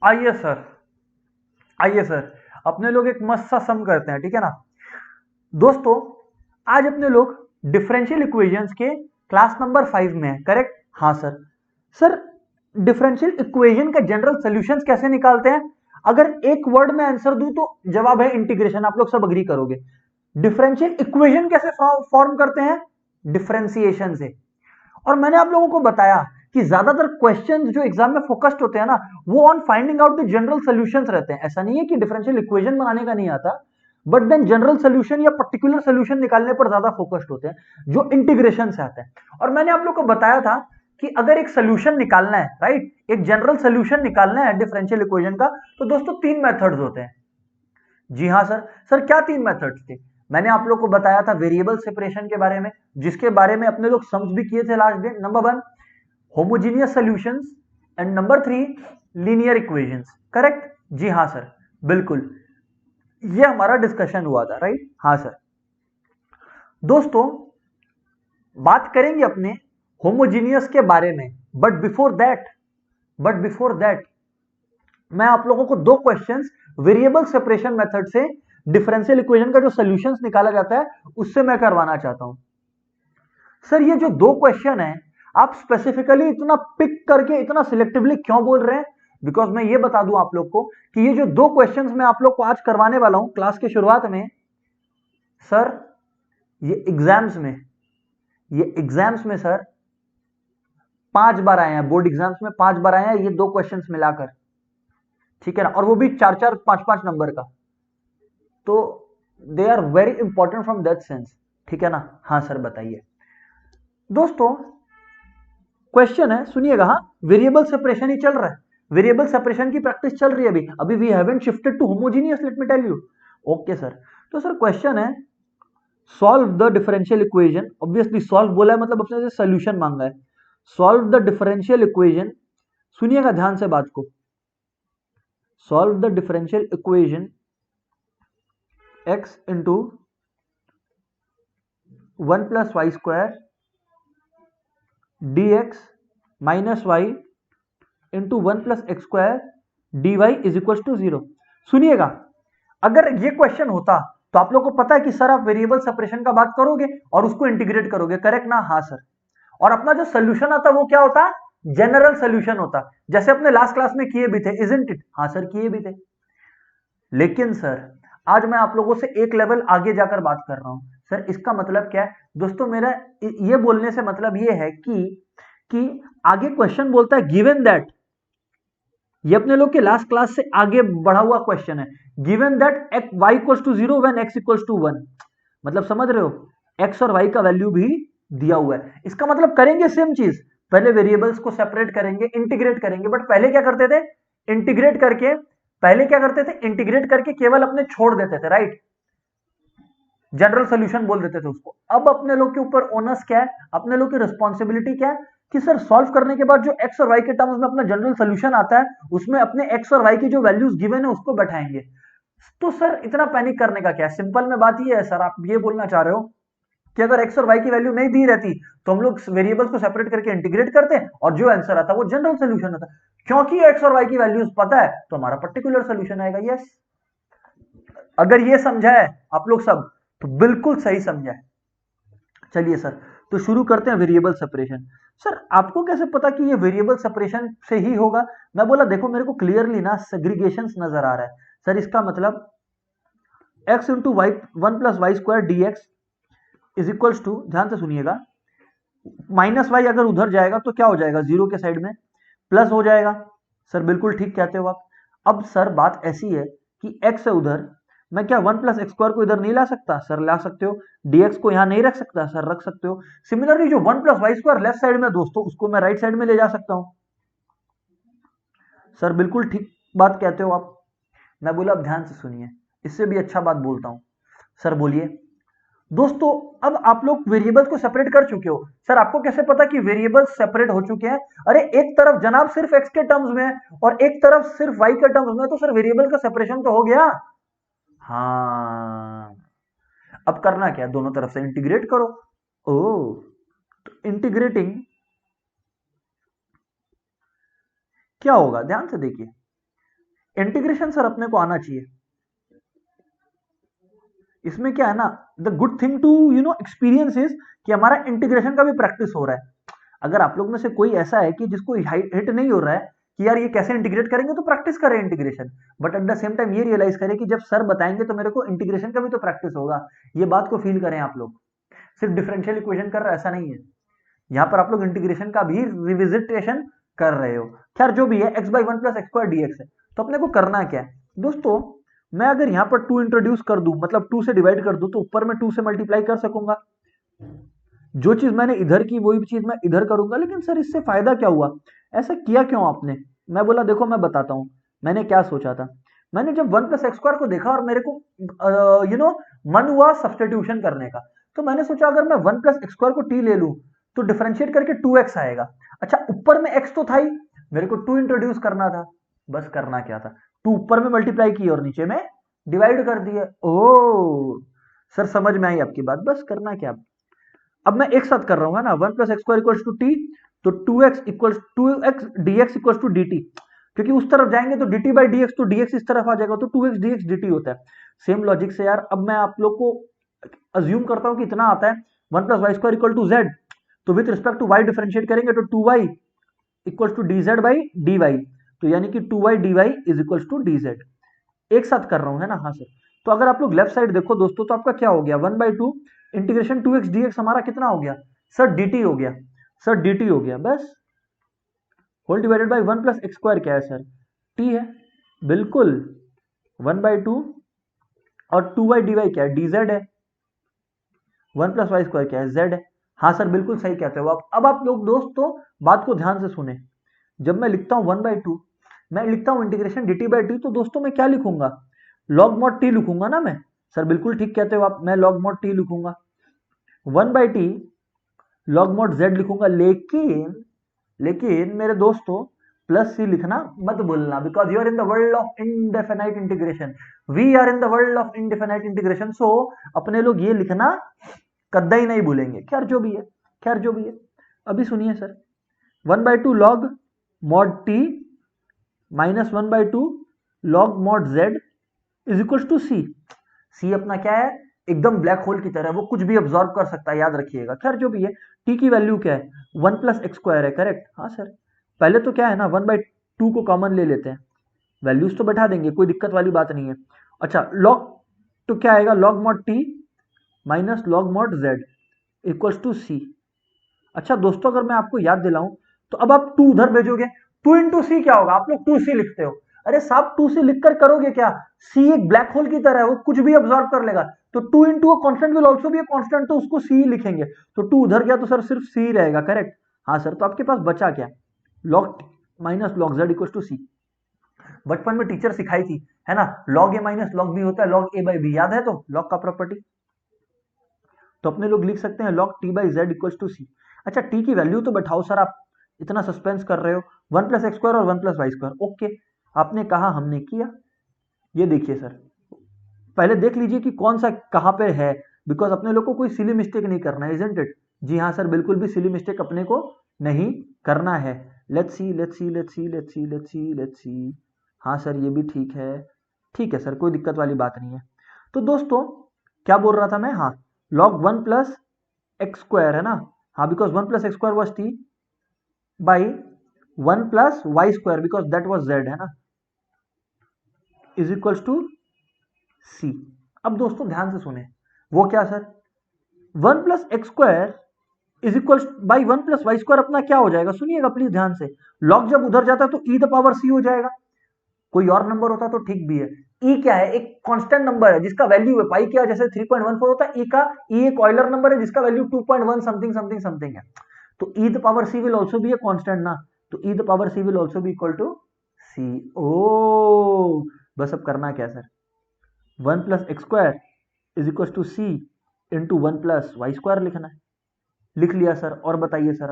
आइए सर, आइए सर, अपने लोग एक मस्त सा सम करते हैं, ठीक है ना दोस्तों। आज अपने लोग डिफरेंशियल इक्वेशंस के क्लास नंबर 5 में है, करेक्ट? हाँ सर। सर, डिफरेंशियल इक्वेशन का जनरल सॉल्यूशंस कैसे निकालते हैं? अगर एक वर्ड में आंसर दूं तो जवाब है इंटीग्रेशन, आप लोग सब अग्री करोगे। डिफरेंशियल इक्वेशन कैसे फॉर्म करते हैं? डिफरेंशिएशन से। और मैंने आप लोगों को बताया कि ज्यादातर क्वेश्चंस जो एग्जाम में फोकस्ड होते हैं ना, वो on finding out the general solutions रहते हैं। ऐसा नहीं है कि डिफरेंशियल इक्वेशन बनाने का नहीं आता, बट देन जनरल सॉल्यूशन या पर्टिकुलर सॉल्यूशन निकालने पर ज्यादा फोकस्ड होते हैं जो इंटीग्रेशन से आते हैं। और मैंने आप लोग को बताया था कि अगर एक सोल्यूशन निकालना है, राइट, एक जनरल सोल्यूशन निकालना है डिफरेंशियल इक्वेशन का, तो दोस्तों तीन मेथड्स होते हैं। जी हाँ सर। सर, क्या तीन मेथड्स थे? मैंने आप लोग को बताया था वेरिएबल सेपरेशन के बारे में, जिसके बारे में अपने लोग सम्स भी किए थे लास्ट दिन। Number one, homogeneous solutions, and number three, linear equations. Correct? जी हाँ सर, बिल्कुल। ये हमारा डिस्कशन हुआ था, राइट? हाँ सर। दोस्तों, बात करेंगे अपने होमोजीनियस के बारे में, बट बिफोर दैट मैं आप लोगों को दो क्वेश्चंस वेरिएबल सेपरेशन मेथड से डिफरेंशियल इक्वेशन का जो सॉल्यूशंस निकाला जाता है उससे मैं करवाना चाहता हूं। सर, ये जो दो क्वेश्चन है, आप स्पेसिफिकली इतना पिक करके इतना सिलेक्टिवली क्यों बोल रहे हैं? बिकॉज मैं ये बता दूं आप लोग को कि ये जो दो क्वेश्चंस मैं आप लोग को आज करवाने वाला हूं क्लास के शुरुआत में, सर, ये एग्जाम्स में सर 5 बार आए हैं, बोर्ड एग्जाम्स में 5 बार आए हैं ये दो क्वेश्चंस मिलाकर, ठीक है ना? और वो भी चार चार पांच पांच नंबर का। तो they are very important from that sense, ठीक है ना? हाँ सर, बताइए। दोस्तों, क्वेश्चन है, सुनिएगा। हाँ, वेरिएबल सेपरेशन ही चल रहा है, वेरिएबल सेपरेशन की प्रैक्टिस चल रही है अभी अभी we haven't shifted to homogeneous, let me tell you. Okay sir. तो सर, क्वेश्चन है, solve the differential equation. Obviously solve बोला है मतलब अपने से सोल्यूशन मांगा है। सॉल्व द डिफरेंशियल इक्वेशन, सुनिएगा ध्यान से बात को। Solve the differential equation x into 1 + y² dx minus y into 1 + x² dy is equal to 0। सुनिएगा, अगर ये क्वेश्चन होता तो आप लोग को पता है कि सर आप वेरिएबल सेपरेशन का बात करोगे और उसको इंटीग्रेट करोगे, करेक्ट ना? हाँ सर। और अपना जो सोल्यूशन आता वो क्या होता? जनरल सोल्यूशन होता, जैसे अपने लास्ट क्लास में किए भी थे, इजंट इट? हाँ सर, किए भी थे। लेकिन सर, आज मैं आप लोगों से एक लेवल आगे जाकर बात कर रहा हूं। सर, इसका मतलब क्या है दोस्तों? मेरा ये बोलने से मतलब ये है कि आगे क्वेश्चन बोलता है गिवन दैट, ये अपने लोग के लास्ट क्लास से आगे बढ़ा हुआ क्वेश्चन है। Given that y equals to 0 when x equals to 1, मतलब समझ रहे हो, x और y का वैल्यू भी दिया हुआ है। इसका मतलब करेंगे सेम चीज, पहले वेरिएबल्स को सेपरेट करेंगे, इंटीग्रेट करेंगे, बट पहले क्या करते थे? इंटीग्रेट करके पहले क्या करते थे? इंटीग्रेट करके केवल अपने छोड़ देते थे, राइट? जनरल सोल्यूशन बोल देते थे उसको। अब अपने लोग के ऊपर ओनस क्या है, अपने लोग की रिस्पॉन्सिबिलिटी क्या है कि सर सॉल्व करने के बाद जो एक्स और वाई के टर्म्स में अपना जनरल सोल्यूशन आता है उसमें अपने एक्स और वाई की जो वैल्यूज गिवन है उसको बैठाएंगे। तो सर, इतना पैनिक करने का क्या है? सिंपल में बात ये है सर, आप ये बोलना चाह रहे हो कि अगर एक्स और वाई की वैल्यू नहीं दी रहती तो हम लोग वेरिएबल्स को सेपरेट करके इंटीग्रेट करते और जो आंसर आता वो जनरल सोल्यूशन आता। क्योंकि एक्स और वाई की वैल्यूज पता है तो हमारा पर्टिकुलर सोल्यूशन आएगा। यस, अगर ये समझा है आप लोग सब तो बिल्कुल सही समझा है। चलिए सर, तो शुरू करते हैं वेरिएबल सेपरेशन। सर, आपको कैसे पता कि ये वेरिएबल सेपरेशन से ही होगा? मैं बोला देखो मेरे को क्लियरली ना सेग्रीगेशन नजर आ रहा है। सर, इसका मतलब x into y 1 + y² dx is equals to, ध्यान से सुनिएगा, माइनस वाई अगर उधर जाएगा तो क्या हो जाएगा? जीरो के साइड में प्लस हो जाएगा। सर, बिल्कुल ठीक कहते हो आप। अब सर, बात ऐसी है कि x है उधर, मैं क्या 1 + x² को इधर नहीं ला सकता? सर, ला सकते हो। dx को यहां नहीं रख सकता? सर, रख सकते हो। सिमिलरली जो 1 + y² लेफ्ट साइड में दोस्तों, उसको मैं राइट साइड में ले जा सकता हूं। सर, बिल्कुल ठीक बात कहते हो आप। मैं बोला अब ध्यान से सुनिए, इससे भी अच्छा बात बोलता हूं। सर, बोलिए। दोस्तों, अब आप लोग वेरिएबल्स को सेपरेट कर चुके हो। सर, आपको कैसे पता कि वेरिएबल्स सेपरेट हो चुके हैं? अरे, एक तरफ जनाब सिर्फ x के टर्म्स में है और एक तरफ सिर्फ y के टर्म्स में है, तो सर वेरिएबल का सेपरेशन तो हो गया। हाँ, अब करना क्या है? दोनों तरफ से इंटीग्रेट करो। ओ, तो इंटीग्रेटिंग क्या होगा? ध्यान से देखिए, इंटीग्रेशन सर अपने को आना चाहिए। इसमें क्या है ना, the good thing to experience is कि हमारा इंटीग्रेशन का भी प्रैक्टिस हो रहा है। अगर आप लोग में से कोई ऐसा है कि जिसको हिट नहीं हो रहा है कि यार ये कैसे इंटीग्रेट करेंगे, तो प्रैक्टिस करें integration, but at the same time ये रियलाइज करें कि जब सर बताएंगे तो मेरे को इंटीग्रेशन का भी तो प्रैक्टिस होगा। ये बात को फील करें आप लोग, सिर्फ डिफरेंशियल इक्वेशन कर रहा है ऐसा नहीं है, यहाँ पर आप लोग इंटीग्रेशन का भी रिविजिटेशन कर रहे हो। खैर जो भी है, x by one plus x square D x है, तो अपने को करना क्या है दोस्तों, मैं अगर यहाँ पर 2 इंट्रोड्यूस कर दूं, मतलब 2 से डिवाइड कर दूं, तो ऊपर में 2 से मल्टीप्लाई कर सकूंगा। जो चीज मैंने इधर की वही चीज मैं इधर करूंगा। लेकिन सर इससे फायदा क्या हुआ, ऐसा किया क्यों आपने? मैं बोला देखो मैं बताता हूं मैंने क्या सोचा था। मैंने जब 1 प्लस एक्स स्क्वायर को देखा और मेरे को मन हुआ सब्सटीट्यूशन करने का, तो मैंने सोचा अगर मैं 1 प्लस एक्स स्क्वायर को टी ले लूं तो डिफरेंशिएट करके 2x आएगा। अच्छा ऊपर में x तो था ही, मेरे को 2 इंट्रोड्यूस करना था। बस करना क्या था, 2 ऊपर में मल्टीप्लाई किए और नीचे में डिवाइड कर दिए। ओ सर समझ में आई आपकी बात, बस करना क्या। अब मैं एक साथ कर रहा हूँ ना, 1 plus x square equals to t, तो 2x dx equals to dt, क्योंकि उस तरफ जाएंगे तो dt बाई dx, तो dx इस तरफ आ जाएगा तो 2x dx dt होता है। सेम लॉजिक से यार अब मैं आप लोग को अज्यूम करता हूं कि इतना आता है 1 plus Y square equal to Z, तो with respect to Y differentiate करेंगे तो 2y equals to dz by dy, तो यानी कि 2y dy is equals to dz। एक साथ कर रहा हूं है ना, हाँ सर। तो अगर आप लोग लेफ्ट साइड देखो दोस्तों, तो आपका क्या हो गया, 1/2 इंटीग्रेशन 2x dx हमारा कितना हो गया सर, dt हो गया सर, dt हो गया बस, whole divided by 1 plus x square क्या है सर, t है बिल्कुल, 1/2 और 2y dy क्या है, dz है, 1 प्लस वाई स्क्वायर क्या है, z है। हाँ सर बिल्कुल सही कहते हो आप। अब आप लोग दोस्तों बात को ध्यान से सुने, जब मैं लिखता हूं 1/2, मैं लिखता हूं इंटीग्रेशन dt बाई टी, तो दोस्तों मैं क्या लिखूंगा, लॉग मॉड टी लिखूंगा ना मैं। सर बिल्कुल ठीक कहते हो आप, मैं लॉग मॉड टी लिखूंगा, 1/t लॉग मॉड z लिखूंगा। लेकिन मेरे दोस्तों प्लस सी लिखना मत भूलना, because you are in the world of indefinite integration, we are in the world of indefinite integration. So अपने लोग ये लिखना कद्दा ही नहीं भूलेंगे। खैर जो भी है, खैर जो भी है, अभी सुनिए sir, 1/2 log mod T minus 1/2 log mod z is equal to C. C अपना क्या है, एकदम ब्लैक होल की तरह, वो कुछ भी अब्सॉर्ब कर सकता है, याद रखिएगा। खैर जो भी है, टी की वैल्यू क्या है, 1 प्लस एक्स स्क्वायर है, करेक्ट। हाँ सर, पहले तो क्या है ना, 1/2 को कॉमन ले लेते हैं, वैल्यूज तो बैठा देंगे, कोई दिक्कत वाली बात नहीं है। अच्छा लॉग, तो क्या आएगा, log mod T minus log mod Z equals to C. अच्छा दोस्तों अगर मैं आपको याद दिलाऊं, तो अब आप 2 उधर भेजोगे, 2 इंटू सी क्या होगा, आप लोग 2c लिखते हो। अरे साहब 2c लिखकर करोगे क्या, सी एक ब्लैक होल की तरह है, वो कुछ भी अब्सॉर्ब कर लेगा। तो 2 into constant will also B constant, तो उसको सी लिखेंगे। तो 2 उधर गया तो सर सिर्फ सी रहेगा, करेक्ट। हाँ सर, तो आपके पास बचा क्या, log minus log Z equal to C. बचपन में टीचर सिखाई थी है ना, log A minus log B होता है लॉग ए बाई बी, याद है तो लॉग का प्रॉपर्टी। तो अपने लोग लिख सकते हैं log T by Z equal to C. अच्छा टी की वैल्यू तो बैठाओ सर, आप इतना सस्पेंस कर रहे हो, 1 प्लस एक्स स्क्वायर और 1 प्लस वाई स्क्वायर, ओके आपने कहा हमने किया। ये देखिए सर, पहले देख लीजिए कि कौन सा कहां पे है, बिकॉज अपने लोग को कोई सिली मिस्टेक नहीं करना है, इजंट इट। जी हाँ सर, बिल्कुल भी सिली मिस्टेक अपने को नहीं करना है। Let's see let's see let's see let's see let's see let's see, हाँ सर ये भी ठीक है सर, कोई दिक्कत वाली बात नहीं है। तो दोस्तों क्या बोल रहा था मैं, हाँ लॉग 1 प्लस एक्स स्क्वायर है ना, हाँ because 1 plus x square was t by 1 plus Y square, because that was z है ना, इज इक्वल्स टू सी। अब दोस्तों ध्यान से सुने, वो क्या sir, 1 plus x square is equal by 1 plus Y square अपना क्या हो जाएगा, सुनिएगा प्लीज ध्यान से। लॉग जब उधर जाता है तो ई द पावर सी हो जाएगा, कोई और नंबर होता तो ठीक भी है। ई क्या है, एक कांस्टेंट नंबर है जिसका वैल्यू है पाई क्या, जैसे 3.14 होता है ई का, ई एक ऑयलर नंबर है जिसका वैल्यू 2.1 समथिंग समथिंग समथिंग है। तो e the power C will also be a constant ना, तो e the power C will also be equal to C. ओ बस अब करना क्या sir, 1 plus x square is equal to C into 1 plus Y square लिखना है। लिख लिया सर, और बताइए सर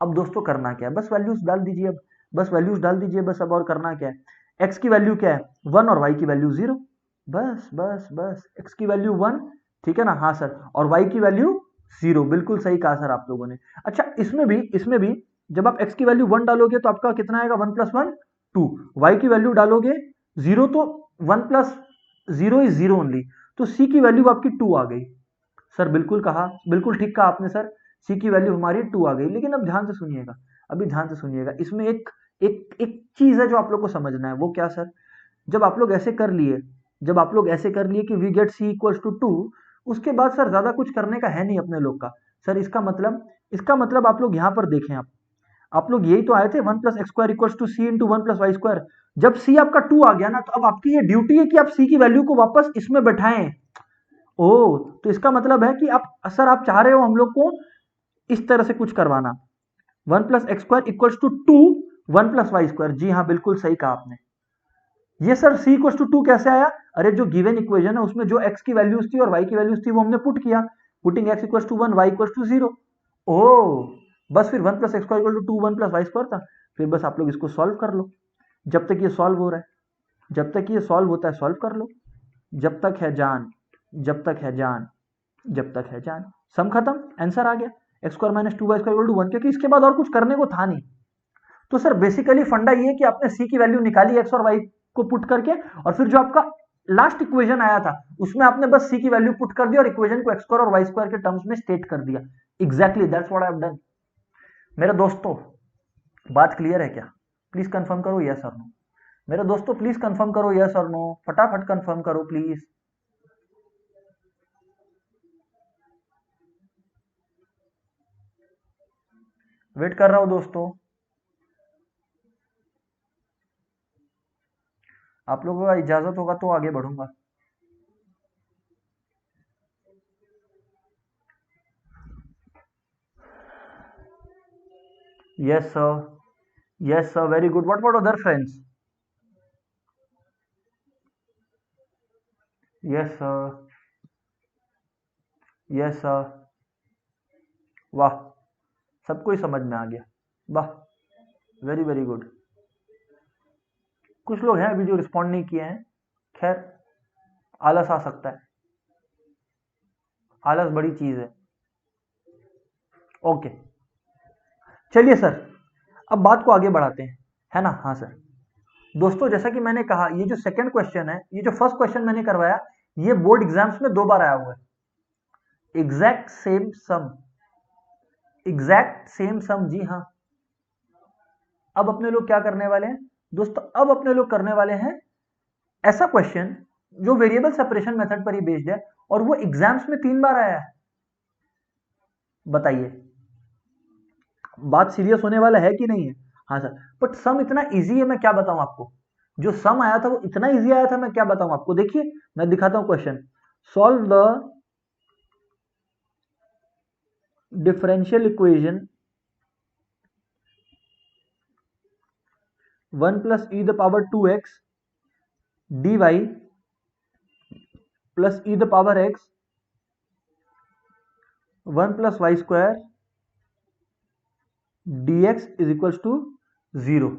अब दोस्तों करना क्या है, बस वैल्यूज डाल दीजिए, अब बस वैल्यूज डाल दीजिए बस। अब और करना क्या है, एक्स की वैल्यू क्या है 1 और वाई की वैल्यू 0, बस बस बस, एक्स की वैल्यू 1, ठीक है ना, हाँ सर, और वाई की वैल्यू 0, बिल्कुल सही कहा सर आप लोगों ने। अच्छा इसमें भी जब आप एक्स की वैल्यू 1 डालोगे तो आपका कितना आएगा, 1 प्लस 1 2, वाई की वैल्यू डालोगे जीरो तो 1 प्लस 0 इज 0 ओनली, तो सी की वैल्यू आपकी 2 आ गई। सर बिल्कुल कहा, बिल्कुल ठीक कहा आपने सर, सी की वैल्यू हमारी 2 आ गई। लेकिन अब ध्यान से सुनिएगा, अभी ध्यान से सुनिएगा, इसमें एक एक एक चीज है जो आप लोग को समझना है। वो क्या सर? जब आप लोग ऐसे कर लिए, जब आप लोग ऐसे कर लिए कि we get c equals to 2, उसके बाद सर ज्यादा कुछ करने का है नहीं अपने लोग का। सर इसका मतलब आप लोग यहां पर देखें, आप लोग यही तो आए थे 1 plus x square equals to C into 1 plus Y square. जब सी आपका 2 आ गया ना, तो अब आपकी ये ड्यूटी है कि आप सी की वैल्यू को वापस इसमें बैठाएं। ओ, तो इसका मतलब है कि आप सर आप चाह रहे हो हम लोग को इस तरह से कुछ करवाना, 1 plus x square equals to 2 1 plus Y square. जी हाँ, बिल्कुल सही कहा आपने। ये सर c इक्वल्स टू 2 कैसे आया? अरे जो गिवन इक्वेशन है उसमें जो x की वैल्यूज थी और y की वैल्यूज थी वो हमने पुट किया, putting x equals to 1 y equals to 0। ओ, बस फिर 1 plus x square equal to 2 1 plus Y square था। फिर बस आप लोग इसको सॉल्व कर लो। जब तक ये सॉल्व हो रहा है, जब तक ये सॉल्व होता है सॉल्व कर लो। जब तक है जान, जब तक है जान, जब तक है जान, सम खत्म, आंसर आ गया x square minus 2 y square equal to 1, क्योंकि इसके बाद और कुछ करने को था नहीं। तो सर बेसिकली फंडा ये है कि आपने सी की वैल्यू निकाली एक्स और वाई को पुट करके, और फिर जो आपका लास्ट इक्वेशन आया था उसमें आपने बस सी की वैल्यू पुट कर दिया और इक्वेशन को एक्स स्क्वायर और वाई स्क्वायर के टर्म्स में स्टेट कर दिया। Exactly that's what I have done. मेरे दोस्तों, बात क्लियर है क्या? प्लीज कंफर्म करो यस और नो। मेरे दोस्तों प्लीज कंफर्म करो यस और नो, फटाफट कंफर्म करो प्लीज। वेट कर रहा हूं दोस्तों, आप लोगों का इजाजत होगा तो आगे बढ़ूंगा। Yes sir, yes sir, very good. What about other friends? Yes sir, yes sir, वाह, सबको ही समझ में आ गया, वाह, वेरी वेरी गुड। कुछ लोग हैं अभी जो रिस्पॉन्ड नहीं किए हैं, खैर आलस आ सकता है, आलस बड़ी चीज है। ओके, चलिए सर, अब बात को आगे बढ़ाते हैं, है ना? हाँ सर। दोस्तों जैसा कि मैंने कहा, ये जो सेकंड क्वेश्चन है, ये जो फर्स्ट क्वेश्चन मैंने करवाया, ये बोर्ड एग्जाम्स में 2 बार आया हुआ है। एग्जैक्ट सेम सम, एग्जैक्ट सेम सम, जी हाँ। अब अपने लोग क्या करने वाले हैं दोस्तों? अब अपने लोग करने वाले हैं ऐसा क्वेश्चन जो वेरिएबल सेपरेशन मेथड पर ही बेस्ड है, और वो एग्जाम्स में 3 बार आया है। बताइए, बात सीरियस होने वाला है कि नहीं है? हाँ सर, बट सम इतना इजी है, मैं क्या बताऊं आपको। जो सम आया था वो इतना इजी आया था, मैं क्या बताऊं आपको। देखिए मैं दिखाता हूं question. Solve the differential equation 1 plus e the power 2x dy plus e the power x 1 plus Y square dx is equals to 0।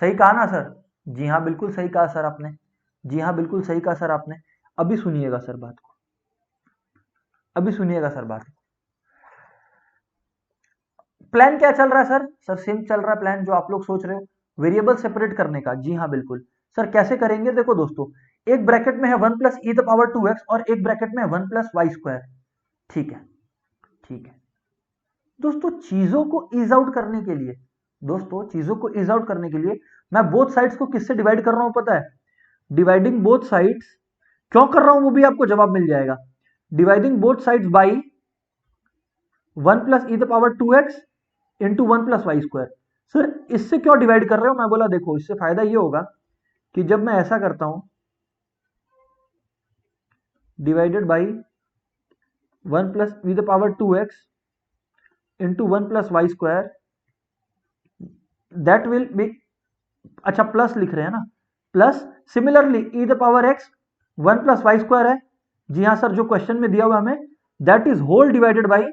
सही कहा ना सर? जी हाँ, बिल्कुल सही कहा सर आपने, जी हाँ बिल्कुल सही कहा सर आपने। अभी सुनिएगा सर बात को, अभी सुनिएगा सर बात। प्लान क्या चल रहा है सर? सर सेम चल रहा है प्लान जो आप लोग सोच रहे हो, वेरिएबल सेपरेट करने का। जी हाँ बिल्कुल सर। कैसे करेंगे? देखो दोस्तों, एक ब्रैकेट में है 1 plus e the power 2x और एक ब्रैकेट में है 1 प्लस वाई स्क्वायर। ठीक है, ठीक है दोस्तों। चीजों को ईज आउट करने के लिए, दोस्तों चीजों को ईज आउट करने के लिए मैं बोथ साइड्स को किससे डिवाइड कर रहा हूं पता है? Dividing both sides. क्यों कर रहा हूं वो भी आपको जवाब मिल जाएगा। Dividing both sides by 1 plus e the power 2x into 1 plus Y square. Sir इससे क्यों डिवाइड कर रहे हो? मैं बोला देखो, इससे फायदा ये होगा कि जब मैं ऐसा करता हूं, divided by 1 plus e the power 2x into 1 plus Y square, that will be, अच्छा प्लस लिख रहे हैं ना, plus similarly e the power x 1 plus Y square है। जी हाँ सर, जो क्वेश्चन में दिया हुआ हमें, that is whole divided by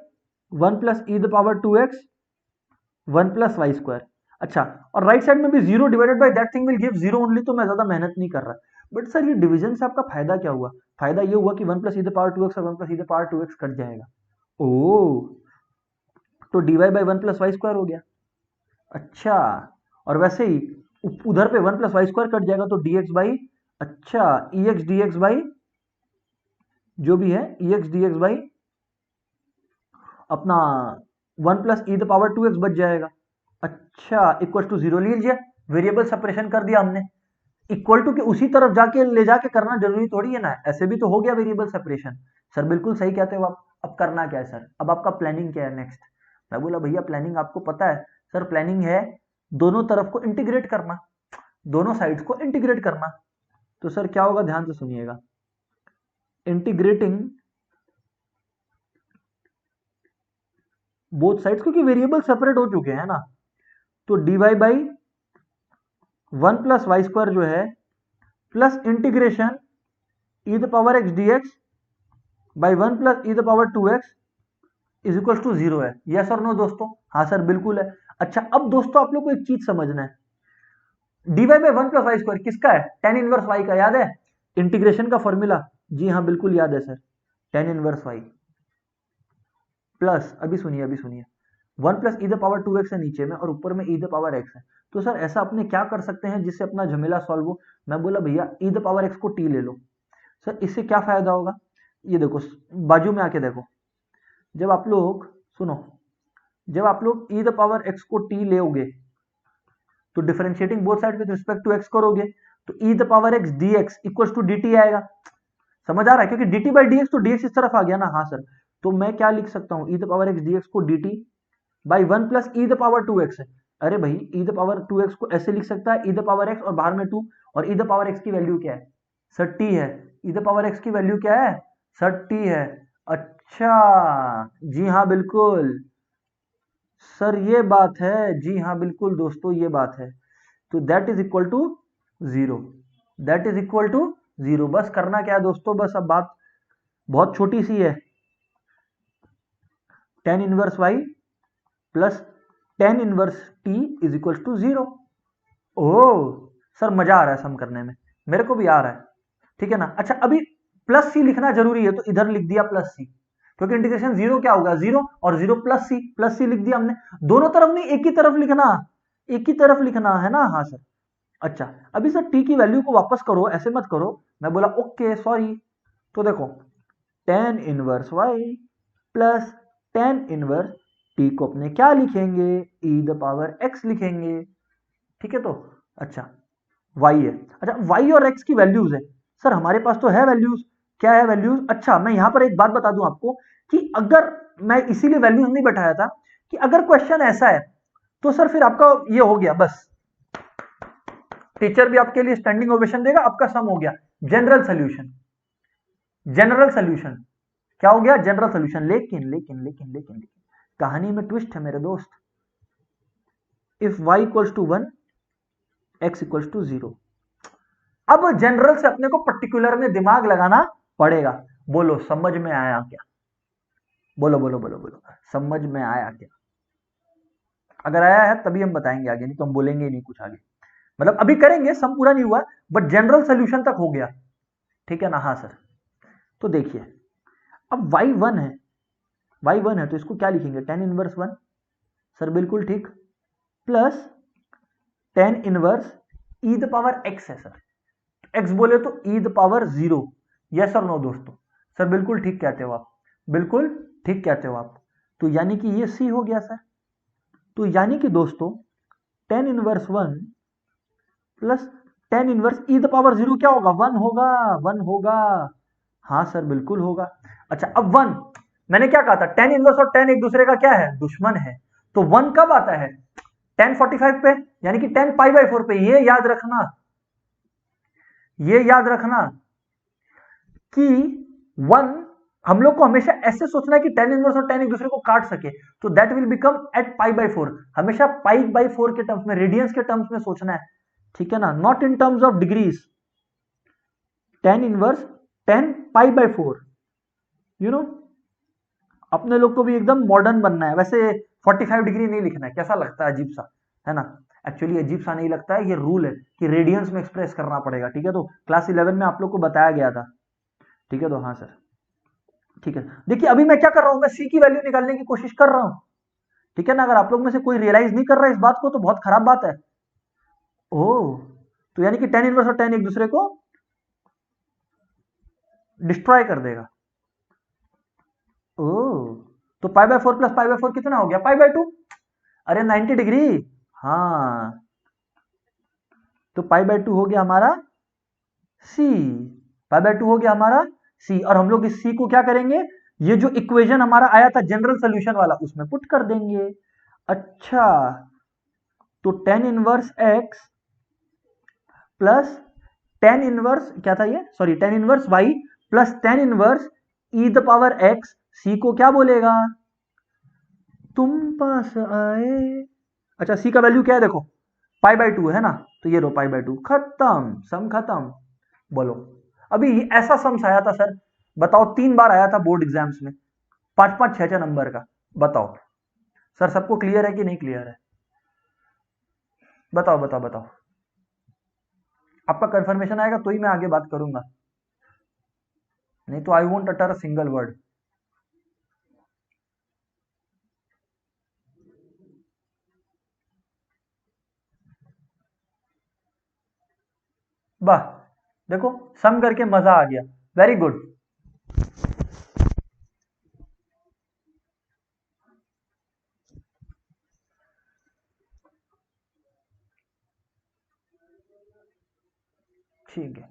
1 plus e the power 2x 1 plus Y square. अच्छा, और राइट साइड में भी 0 divided by that thing will give 0 only. तो मैं ज्यादा मेहनत नहीं कर रहा, बट सर ये डिवीजन से आपका फायदा क्या हुआ? फायदा ये हुआ कि 1 plus e the power 2x और 1 plus e the power 2x cut जाएगा। ओ, तो dy by 1 plus Y square हो गया। अच्छा, और वैसे ही उधर पे 1 प्लस वाई स्क्वायर कट जाएगा तो dx बाई अच्छा ई एक्स डी एक्स बाई जो भी है ई एक्स डी एक्स बाई अपना 1 plus e the power 2x बच जाएगा। अच्छा इक्वल टू जीरो लीजिए, वेरिएबल सेपरेशन कर दिया हमने। इक्वल टू के उसी तरफ जाके ले जाके करना जरूरी थोड़ी है ना, ऐसे भी तो हो गया वेरिएबल सेपरेशन। सर बिल्कुल सही कहते हो आप। अब करना क्या है सर, अब आपका प्लानिंग क्या है नेक्स्ट? मैं बोला भैया प्लानिंग आपको पता है सर, प्लानिंग है दोनों तरफ को इंटीग्रेट करना, दोनों साइड्स को इंटीग्रेट करना। तो सर क्या होगा, ध्यान से सुनिएगा। इंटीग्रेटिंग बोथ साइड्स, क्योंकि वेरिएबल सेपरेट हो चुके हैं ना, तो d y by 1 plus Y square जो है plus integration e the power x d x by 1 plus e the power 2x is equal to zero है। यस और नो दोस्तों? हाँ सर बिल्कुल है। अच्छा अब दोस्तों आप लोग को एक चीज समझना है, d y by 1 plus Y square किसका है? टेन इनवर्स वाई का, याद है इंटीग्रेशन का फॉर्मूला? जी हाँ बिल्कुल याद है sir, tan inverse Y plus, अभी सुनिए 1 plus e the power 2x है नीचे में और ऊपर में ई द पावर x है। तो सर ऐसा अपने क्या कर सकते हैं जिससे अपना झमेला सॉल्व हो? मैं बोला भैया ई द पावर x को t ले लो। सर इससे क्या फायदा होगा? ये देखो बाजू में आके देखो, जब आप लोग सुनो, जब आप लोग ई द पावर x को t लेओगे तो differentiating both side with respect to x करोगे, तो e the power x dx equals to dt आएगा। समझ आ रहा है? क्योंकि dt बाई dx तो dx इस तरफ आ गया ना। हाँ सर, तो मैं क्या लिख सकता हूं, ई द पावर x dx को dt by 1 plus e the power 2x है। अरे भाई ई द पावर 2x को ऐसे लिख सकता है, ई द पावर x और बाहर में 2, और ई द पावर x की वैल्यू क्या है? सर t है। ई द पावर x की वैल्यू क्या है? सर t है। अच्छा जी हाँ बिल्कुल सर, ये बात है। जी हाँ बिल्कुल दोस्तों ये बात है। तो that is equal to zero, that is equal to zero. बस करना क्या है दोस्तों, बस अब बात बहुत छोटी सी है, tan inverse Y plus tan inverse t is equal to zero. ओह सर मजा आ रहा है सम करने में, मेरे को भी आ रहा है, ठीक है ना। अच्छा अभी प्लस सी लिखना जरूरी है तो इधर लिख दिया प्लस सी, क्योंकि इंटीग्रेशन जीरो क्या होगा, जीरो और जीरो प्लस सी लिख दिया हमने। दोनों तरफ नहीं, एक ही तरफ लिखना, एक ही तरफ लिखना है ना। हाँ सर। अच्छा अभी सर टी की वैल्यू को वापस करो, ऐसे मत करो। मैं बोला ओके सॉरी, तो देखो tan inverse Y plus tan inverse t को अपने क्या लिखेंगे, ई द पावर एक्स लिखेंगे, ठीक है। तो अच्छा y है, अच्छा y और x की वैल्यूज है। सर हमारे पास तो है वैल्यूज, क्या है वैल्यूज? अच्छा मैं यहां पर एक बात बता दूं आपको कि अगर मैं इसीलिए वैल्यूज नहीं बैठाया था कि अगर क्वेश्चन ऐसा है तो सर फिर आपका ये हो गया, बस टीचर भी आपके लिए स्टैंडिंग ओवेशन देगा, आपका सम हो गया जनरल सोल्यूशन। जनरल सोल्यूशन क्या हो गया? General solution. लेकिन लेकिन लेकिन लेकिन लेकिन कहानी में ट्विस्ट है मेरे दोस्त। If y equals to 1 x equals to 0, अब जनरल से अपने को पर्टिकुलर में दिमाग लगाना पड़ेगा। बोलो समझ में आया क्या? बोलो बोलो बोलो बोलो, समझ में आया क्या? अगर आया है तभी हम बताएंगे आगे, नहीं तो हम बोलेंगे ही नहीं कुछ आगे। मतलब अभी करेंगे, सम पूरा नहीं हुआ बट जनरल सोल्यूशन तक हो गया, ठीक है ना। हाँ सर, तो देखिए अब y1 है, y1 है तो इसको क्या लिखेंगे, टेन इनवर्स 1। सर बिल्कुल ठीक, plus tan inverse e the power x है सर, x बोले तो ई द पावर 0। यस और नो दोस्तों? सर बिल्कुल ठीक कहते हो आप, बिल्कुल ठीक कहते हो आप। तो यानी कि ये c हो गया सर। तो यानी कि दोस्तों tan inverse 1 plus tan inverse e the power 0 क्या होगा? 1 होगा, 1 होगा। हाँ सर बिल्कुल होगा। अच्छा अब 1, मैंने क्या कहा था, टेन इनवर्स और टेन एक दूसरे का क्या है? दुश्मन है। तो 1 कब आता है? 1045 पे, यानी कि 10 पाई बाई 4 पे। ये याद रखना, ये याद रखना कि 1 हम लोग को हमेशा ऐसे सोचना है कि टेन इनवर्स और टेन एक दूसरे को काट सके, तो that will become at pi by 4। हमेशा पाई बाई 4 के टर्म्स में, रेडियंस के टर्म्स में सोचना है, ठीक है ना, not in terms of degrees. Tan inverse 10 pi by 4, you know. अपने लोग को भी एकदम मॉडर्न बनना है। वैसे 45 डिग्री नहीं लिखना है, कैसा लगता है, अजीब सा है ना। एक्चुअली अजीब सा नहीं लगता है, ये रूल है कि रेडियंस में एक्सप्रेस करना पड़ेगा, ठीक है। तो क्लास 11 में आप लोग को बताया गया था, ठीक है। तो हाँ सर ठीक है। देखिए अभी मैं क्या कर रहा हूं, मैं सी की वैल्यू निकालने की कोशिश कर रहा हूं, ठीक है ना। अगर आप लोग में से कोई रियलाइज नहीं कर रहा है इस बात को तो बहुत खराब बात है। ओह, तो यानी कि टेन इनवर्स और टेन एक दूसरे को डिस्ट्रॉय कर देगा। ओ, तो pi by 4 plus pi by 4 कितना हो गया? Pi by 2। अरे 90 डिग्री। हाँ, तो पाई बाय 2 हो गया हमारा सी। पाई बाय 2 हो गया हमारा सी, और हम लोग इस सी को क्या करेंगे, ये जो इक्वेशन हमारा आया था जनरल सोल्यूशन वाला, उसमें पुट कर देंगे। अच्छा, तो tan inverse X plus tan inverse क्या था ये, sorry, tan inverse Y plus tan inverse e the power X, C को क्या बोलेगा? तुम पास आए। अच्छा, सी का वैल्यू क्या है देखो, पाई बाय 2 है ना, तो ये रो पाई बाय 2, खत्म, सम खत्म। बोलो, अभी ऐसा सम्स आया था सर, बताओ, 3 बार आया था बोर्ड एग्जाम्स में, 5-5 6-6 नंबर का। बताओ सर, सबको क्लियर है कि नहीं क्लियर है? बताओ बताओ बताओ, आपका कंफर्मेशन आएगा तो ही मैं आगे बात करूंगा, नहीं तो I won't utter a single word. वाह, देखो, सम करके मजा आ गया, वेरी गुड। ठीक है,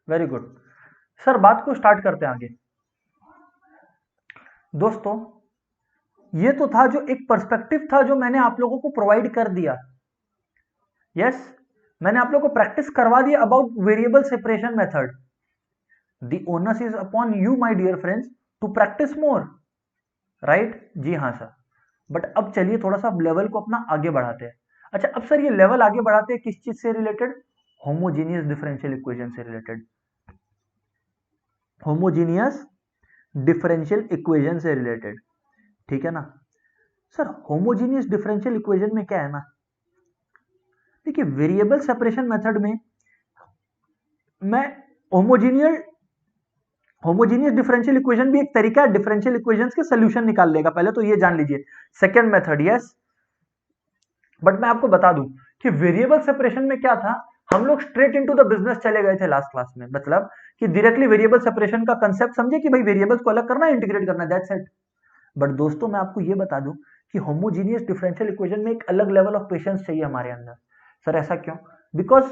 वेरी गुड सर, बात को स्टार्ट करते हैं आगे। दोस्तों, ये तो था जो एक पर्सपेक्टिव था जो मैंने आप लोगों को प्रोवाइड कर दिया। यस, मैंने आप लोगों को प्रैक्टिस करवा दिया about variable separation method. The onus is upon you my dear friends to practice more, right? जी हाँ सर। बट अब चलिए थोड़ा सा लेवल को अपना आगे बढ़ाते हैं। अच्छा, अब सर ये लेवल आगे बढ़ाते हैं किस चीज से रिलेटेड? होमोजीनियस डिफरेंशियल इक्वेशन से रिलेटेड। होमोजीनियस डिफरेंशियल इक्वेशन से रिलेटेड, ठीक है ना सर? होमोजीनियस डिफरेंशियल इक्वेशन में क्या है ना, देखिए, वेरिएबल सेपरेशन मेथड में मैं होमोजीनियस होमोजीनियस डिफरेंशियल इक्वेशन भी एक तरीका है डिफरेंशियल इक्वेशंस के सॉल्यूशन निकाल लेगा, पहले तो ये जान लीजिए। सेकंड मेथड, यस, बट मैं आपको बता दूं कि वेरिएबल सेपरेशन में क्या था, हम लोग स्ट्रेट इनटू द बिजनेस चले गए थे लास्ट क्लास में, मतलब कि डायरेक्टली वेरिएबल सेपरेशन का कंसेप्ट समझे कि भाई वेरिएबल्स को अलग करना है, इंटीग्रेट करना है, दैट्स इट। बट दोस्तों, मैं आपको ये बता दूं कि होमोजीनियस डिफरेंशियल इक्वेशन में एक अलग लेवल ऑफ पेशेंस चाहिए हमारे अंदर। सर ऐसा क्यों? बिकॉज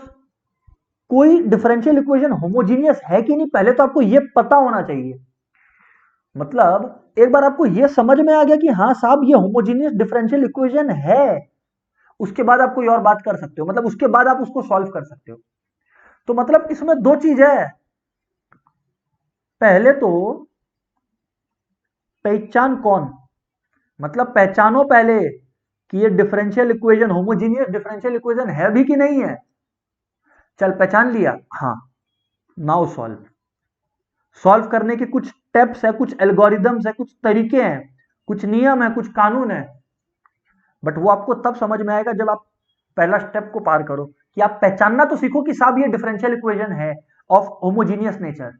कोई डिफरेंशियल इक्वेशन होमोजीनियस है कि नहीं, पहले तो आपको यह पता होना चाहिए। मतलब एक बार आपको यह समझ में आ गया कि हाँ साहब ये होमोजीनियस डिफरेंशियल इक्वेशन है, उसके बाद आप कोई और बात कर सकते हो, मतलब उसके बाद आप उसको सॉल्व कर सकते हो। तो मतलब इसमें दो चीज है, पहले तो पहचान कौन, मतलब पहचानो पहले कि ये differential equation homogeneous differential equation है भी कि नहीं है। चल पहचान लिया, हाँ, नाउ सॉल्व। सॉल्व करने के कुछ स्टेप्स है, कुछ एल्गोरिदम्स है, कुछ तरीके हैं, कुछ नियम है, कुछ कानून है, बट वो आपको तब समझ में आएगा जब आप पहला स्टेप को पार करो, कि आप पहचानना तो सीखो कि साहब ये डिफरेंशियल इक्वेशन है ऑफ होमोजीनियस नेचर,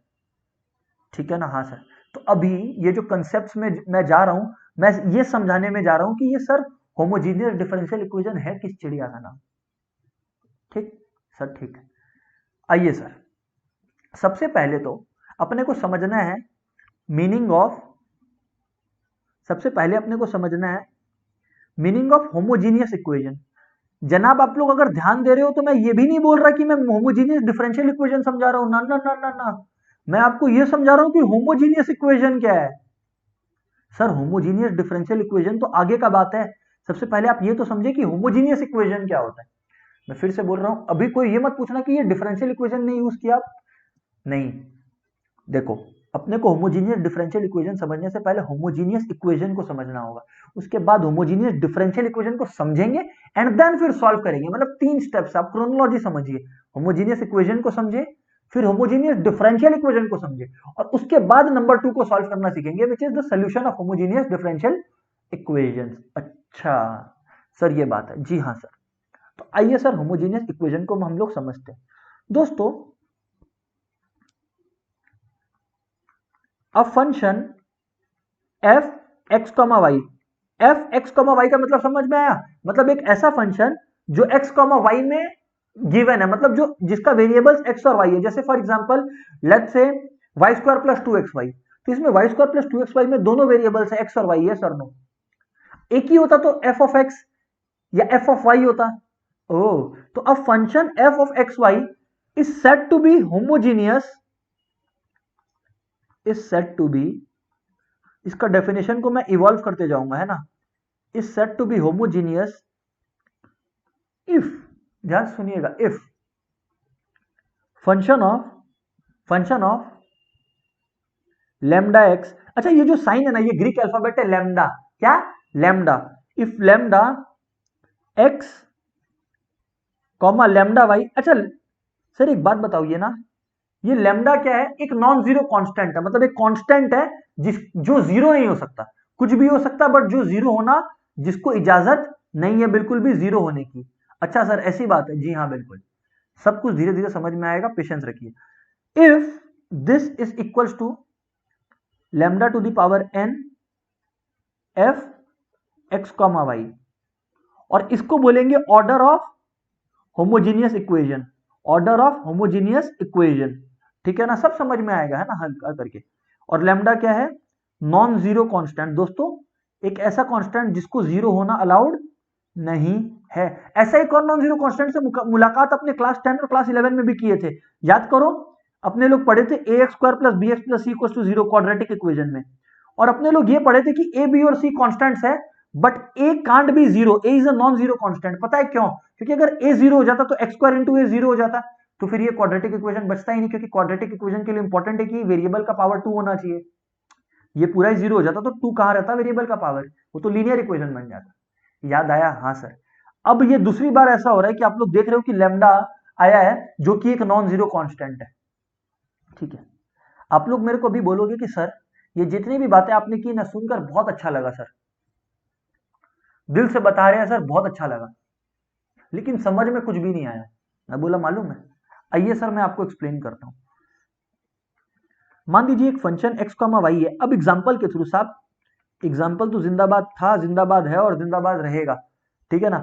ठीक है ना? हाँ सर। तो अभी ये जो कंसेप्ट में मैं जा रहा हूं, मैं ये समझाने में जा रहा हूं कि ये सर होमोजीनियस डिफरेंशियल इक्वेशन है किस चिड़िया का नाम, ठीक सर? ठीक है, आइए सर, सबसे पहले तो अपने को समझना है मीनिंग ऑफ, सबसे पहले अपने को समझना है मीनिंग ऑफ होमोजीनियस इक्वेशन। जनाब आप लोग अगर ध्यान दे रहे हो तो मैं ये भी नहीं बोल रहा कि मैं होमोजीनियस डिफरेंशियल इक्वेशन समझा रहा हूं, ना ना ना ना ना, मैं आपको ये समझा रहा हूं कि होमोजीनियस इक्वेशन क्या है। सर होमोजीनियस डिफरेंशियल इक्वेशन तो आगे का बात है, सबसे पहले आप ये तो समझे कि होमोजीनियस इक्वेशन क्या होता है। मैं फिर से बोल रहा हूं, अभी कोई ये मत पूछना कि ये डिफरेंशियल इक्वेशन नहीं यूज किया आप, नहीं, देखो, अपने को होमोजीनियस डिफरेंशियल इक्वेशन समझने से पहले होमोजीनियस इक्वेशन को समझना होगा, उसके बाद होमोजीनियस डिफरेंशियल इक्वेशन को समझेंगे एंड देन फिर सॉल्व करेंगे, मतलब 3 स्टेप्स, आप क्रोनोलॉजी समझिए। होमोजीनियस इक्वेशन को समझे, फिर होमोजीनियस डिफरेंशियल इक्वेशन को समझे, और उसके बाद नंबर 2 को सॉल्व करना सीखेंगे, which is the solution of homogeneous differential equation. अच्छा सर, ये बात है, जी हाँ सर। तो आइए सर, होमोजीनियस इक्वेशन को हम लोग समझते हैं। दोस्तों, a function f x comma y, f x comma y का मतलब समझ में आया? मतलब एक ऐसा फंक्शन जो एक्स कॉमा वाई में गिवन है, मतलब जो जिसका वेरिएबल्स एक्स और वाई है, जैसे for example let's say y square plus 2xy, तो इसमें वाई स्क्वायर प्लस 2xy में दोनों वेरिएबल्स है एक्स और वाई, यस और नो? एक ही होता तो एफ ऑफ एक्स या एफ ऑफ वाई होता। ओ, तो अब function f of x y is said to be homogeneous, is said to be, इसका डेफिनेशन को मैं इवॉल्व करते जाऊंगा, है ना, is said to be homogeneous if, ध्यान सुनिएगा, if function of lambda x, अच्छा ये जो साइन है ना, ये ग्रीक अल्फाबेट है लैम्डा, क्या? Lambda, if lambda x comma lambda Y. अच्छा सर एक बात बताइए ना, ये लैम्डा क्या है? एक नॉन जीरो कांस्टेंट है, मतलब एक कांस्टेंट है जो जीरो नहीं हो सकता, कुछ भी हो सकता बट जो जीरो होना जिसको इजाजत नहीं है बिल्कुल भी जीरो होने की। अच्छा सर ऐसी बात है, जी हाँ बिल्कुल, सब कुछ धीरे धीरे समझ में आएगा, पेशेंस रखिए। If this is equals to lambda to the power n f x comma y, और इसको बोलेंगे order of homogeneous equation, order of homogeneous equation, ठीक है ना, सब समझ में आएगा, है ना, हल करके। और लैम्डा क्या है? नॉन जीरो कांस्टेंट दोस्तों, एक ऐसा कांस्टेंट जिसको जीरो होना अलाउड नहीं है। ऐसा एक और नॉन जीरो कांस्टेंट से मुलाकात अपने क्लास 10 और क्लास 11 में भी किए थे, याद करो, अपने लोग पढ़े थे A X square plus B X plus C equals to zero quadratic equation में, और अपने लोग ये पढ़े थे कि ए बी और सी कांस्टेंट्स है but A can't be zero, A is a non zero constant. पता है क्यों? क्योंकि अगर ए जीरो हो जाता तो एक्स स्क्वायर इंटू ए जीरो हो जाता, तो फिर ये क्वाड्रेटिक इक्वेशन बचता ही नहीं, क्योंकि क्वाड्रेटिक इक्वेशन के लिए इंपॉर्टेंट है कि वेरिएबल का पावर 2 होना चाहिए। ये पूरा ही जीरो हो जाता तो 2 कहां रहता वेरिएबल का पावर, वो तो लीनियर इक्वेशन बन जाता। याद आया? हाँ सर। अब ये दूसरी बार ऐसा हो रहा है कि आप लोग देख रहे हो कि लैम्डा आया है जो कि एक नॉन जीरो कांस्टेंट है, ठीक है। आप लोग मेरे को भी बोलोगे कि सर ये जितनी भी बातें आपने की ना, सुनकर बहुत अच्छा लगा सर, दिल से बता रहे हैं सर, बहुत अच्छा लगा, लेकिन समझ में कुछ भी नहीं आया। मैं बोला मालूम है, आइए सर मैं आपको एक्सप्लेन करता हूं। मान लीजिए एक फंक्शन एक्स कॉमा वाई है, अब एग्जांपल के थ्रू साहब, एग्जांपल तो जिंदाबाद था, जिंदाबाद है और जिंदाबाद रहेगा, ठीक है ना।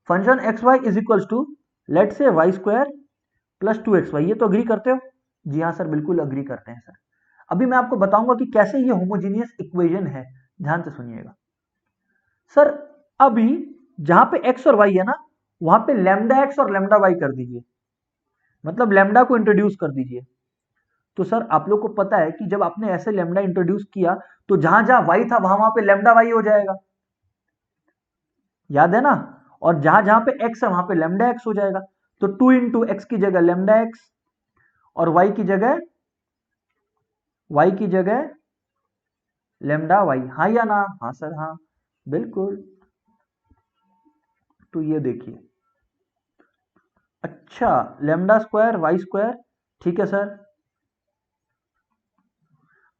Function x y is equals to let say y square plus 2xy, ये तो अग्री करते हो? जी हाँ सर बिल्कुल अग्री करते हैं सर। अभी मैं आपको बताऊंगा कि कैसे ये होमोजीनियस इक्वेशन है, ध्यान से सुनिएगा सर। अभी जहां पे x और y है ना, वहां पे लैम्डा एक्स और लैम्डा वाई कर दीजिए, मतलब लैम्डा को इंट्रोड्यूस कर दीजिए। तो सर आप लोग को पता है कि जब आपने ऐसे लैम्डा इंट्रोड्यूस किया तो जहां जहां y था वहां वहां पे लैम्डा वाई हो जाएगा, याद है ना, और जहां जहां पे x है वहां पे लैम्डा एक्स हो जाएगा। तो 2 इंटू एक्स की जगह लैम्डा एक्स और y की जगह लैम्डा वाई, हाँ या ना? हाँ सर हाँ बिल्कुल। तो ये देखिए, अच्छा लैम्डा स्क्वायर वाई स्क्वायर, ठीक है सर,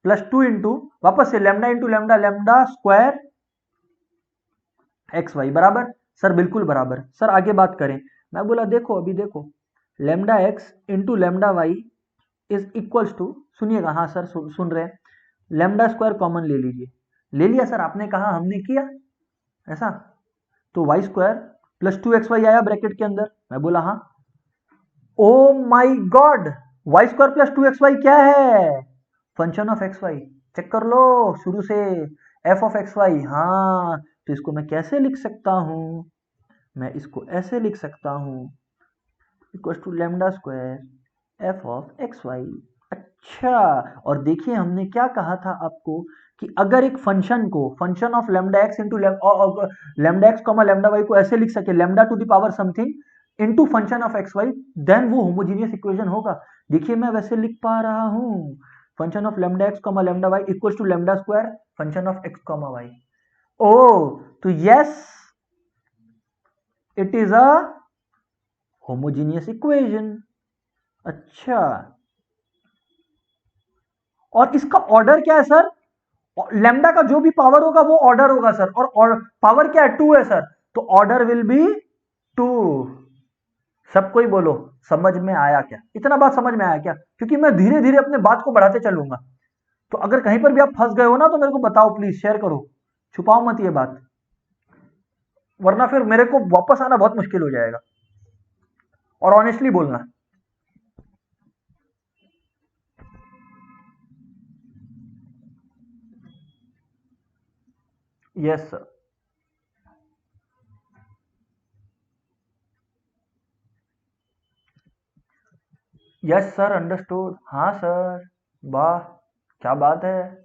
प्लस 2 इंटू वापस से lambda into lambda, lambda square x y बराबर, सर बिल्कुल बराबर। सर आगे बात करें, मैं बोला देखो अभी देखो, lambda x into lambda y is equals to, सुनिएगा, हाँ सर सुन रहे हैं, लैम्डा स्क्वायर कॉमन ले लीजिए। ले लिया सर, आपने कहा हमने किया ऐसा, तो वाई स्क्वायर प्लस 2xy आया ब्रैकेट के अंदर, मैं बोला हाँ। Oh my God, Y square plus 2xy क्या है? Function of x Y, check कर लो शुरू से, एफ ऑफ एक्स वाई, हाँ। तो इसको मैं कैसे लिख सकता हूं? मैं इसको ऐसे लिख सकता हूं, equal to lambda square f of x y. अच्छा, और देखिए हमने क्या कहा था आपको, कि अगर एक फंक्शन को, function of lambda x into lambda x comma lambda Y को ऐसे लिख सके, lambda to the power something into function of x Y, then वो होमोजीनियस इक्वेशन होगा। देखिए मैं वैसे लिख पा रहा हूं, function of lambda x comma lambda Y equal to lambda square function of x comma Y. ओ, तो yes it is a homogeneous equation. अच्छा, और इसका ऑर्डर क्या है सर? लैम्डा का जो भी पावर होगा वो ऑर्डर होगा सर, और पावर क्या है? 2 है सर, तो ऑर्डर विल बी 2। सब कोई बोलो समझ में आया क्या? इतना बात समझ में आया क्या? क्योंकि मैं धीरे धीरे अपने बात को बढ़ाते चलूंगा, तो अगर कहीं पर भी आप फंस गए हो ना तो मेरे को बताओ प्लीज, शेयर करो, छुपाओ मत ये बात, वरना फिर मेरे को वापस आना बहुत मुश्किल हो जाएगा। और ऑनेस्टली बोलना। Yes sir. Yes sir, understood. हाँ सर, वाह, क्या बात है।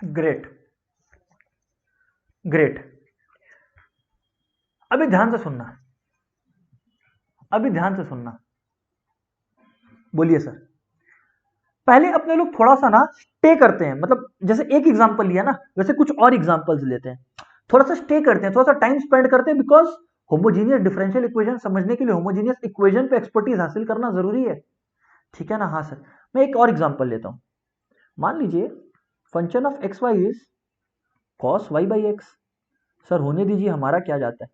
Great, great. अभी ध्यान से सुनना, अभी ध्यान से सुनना। बोलिए सर। पहले अपने लोग थोड़ा सा ना स्टे करते हैं, मतलब जैसे एक एग्जांपल लिया ना, वैसे कुछ और एग्जांपल्स लेते हैं, थोड़ा सा स्टे करते हैं, थोड़ा सा टाइम स्पेंड करते हैं, बिकॉज होमोजीनियस डिफरेंशियल इक्वेशन समझने के लिए होमोजीनियस इक्वेशन पे एक्सपर्टीज हासिल करना जरूरी है। ठीक है ना। हाँ सर, मैं एक और एग्जांपल लेता हूं। मान लीजिए function of x y is cos y by x. Sir होने दीजिए, हमारा क्या जाता है।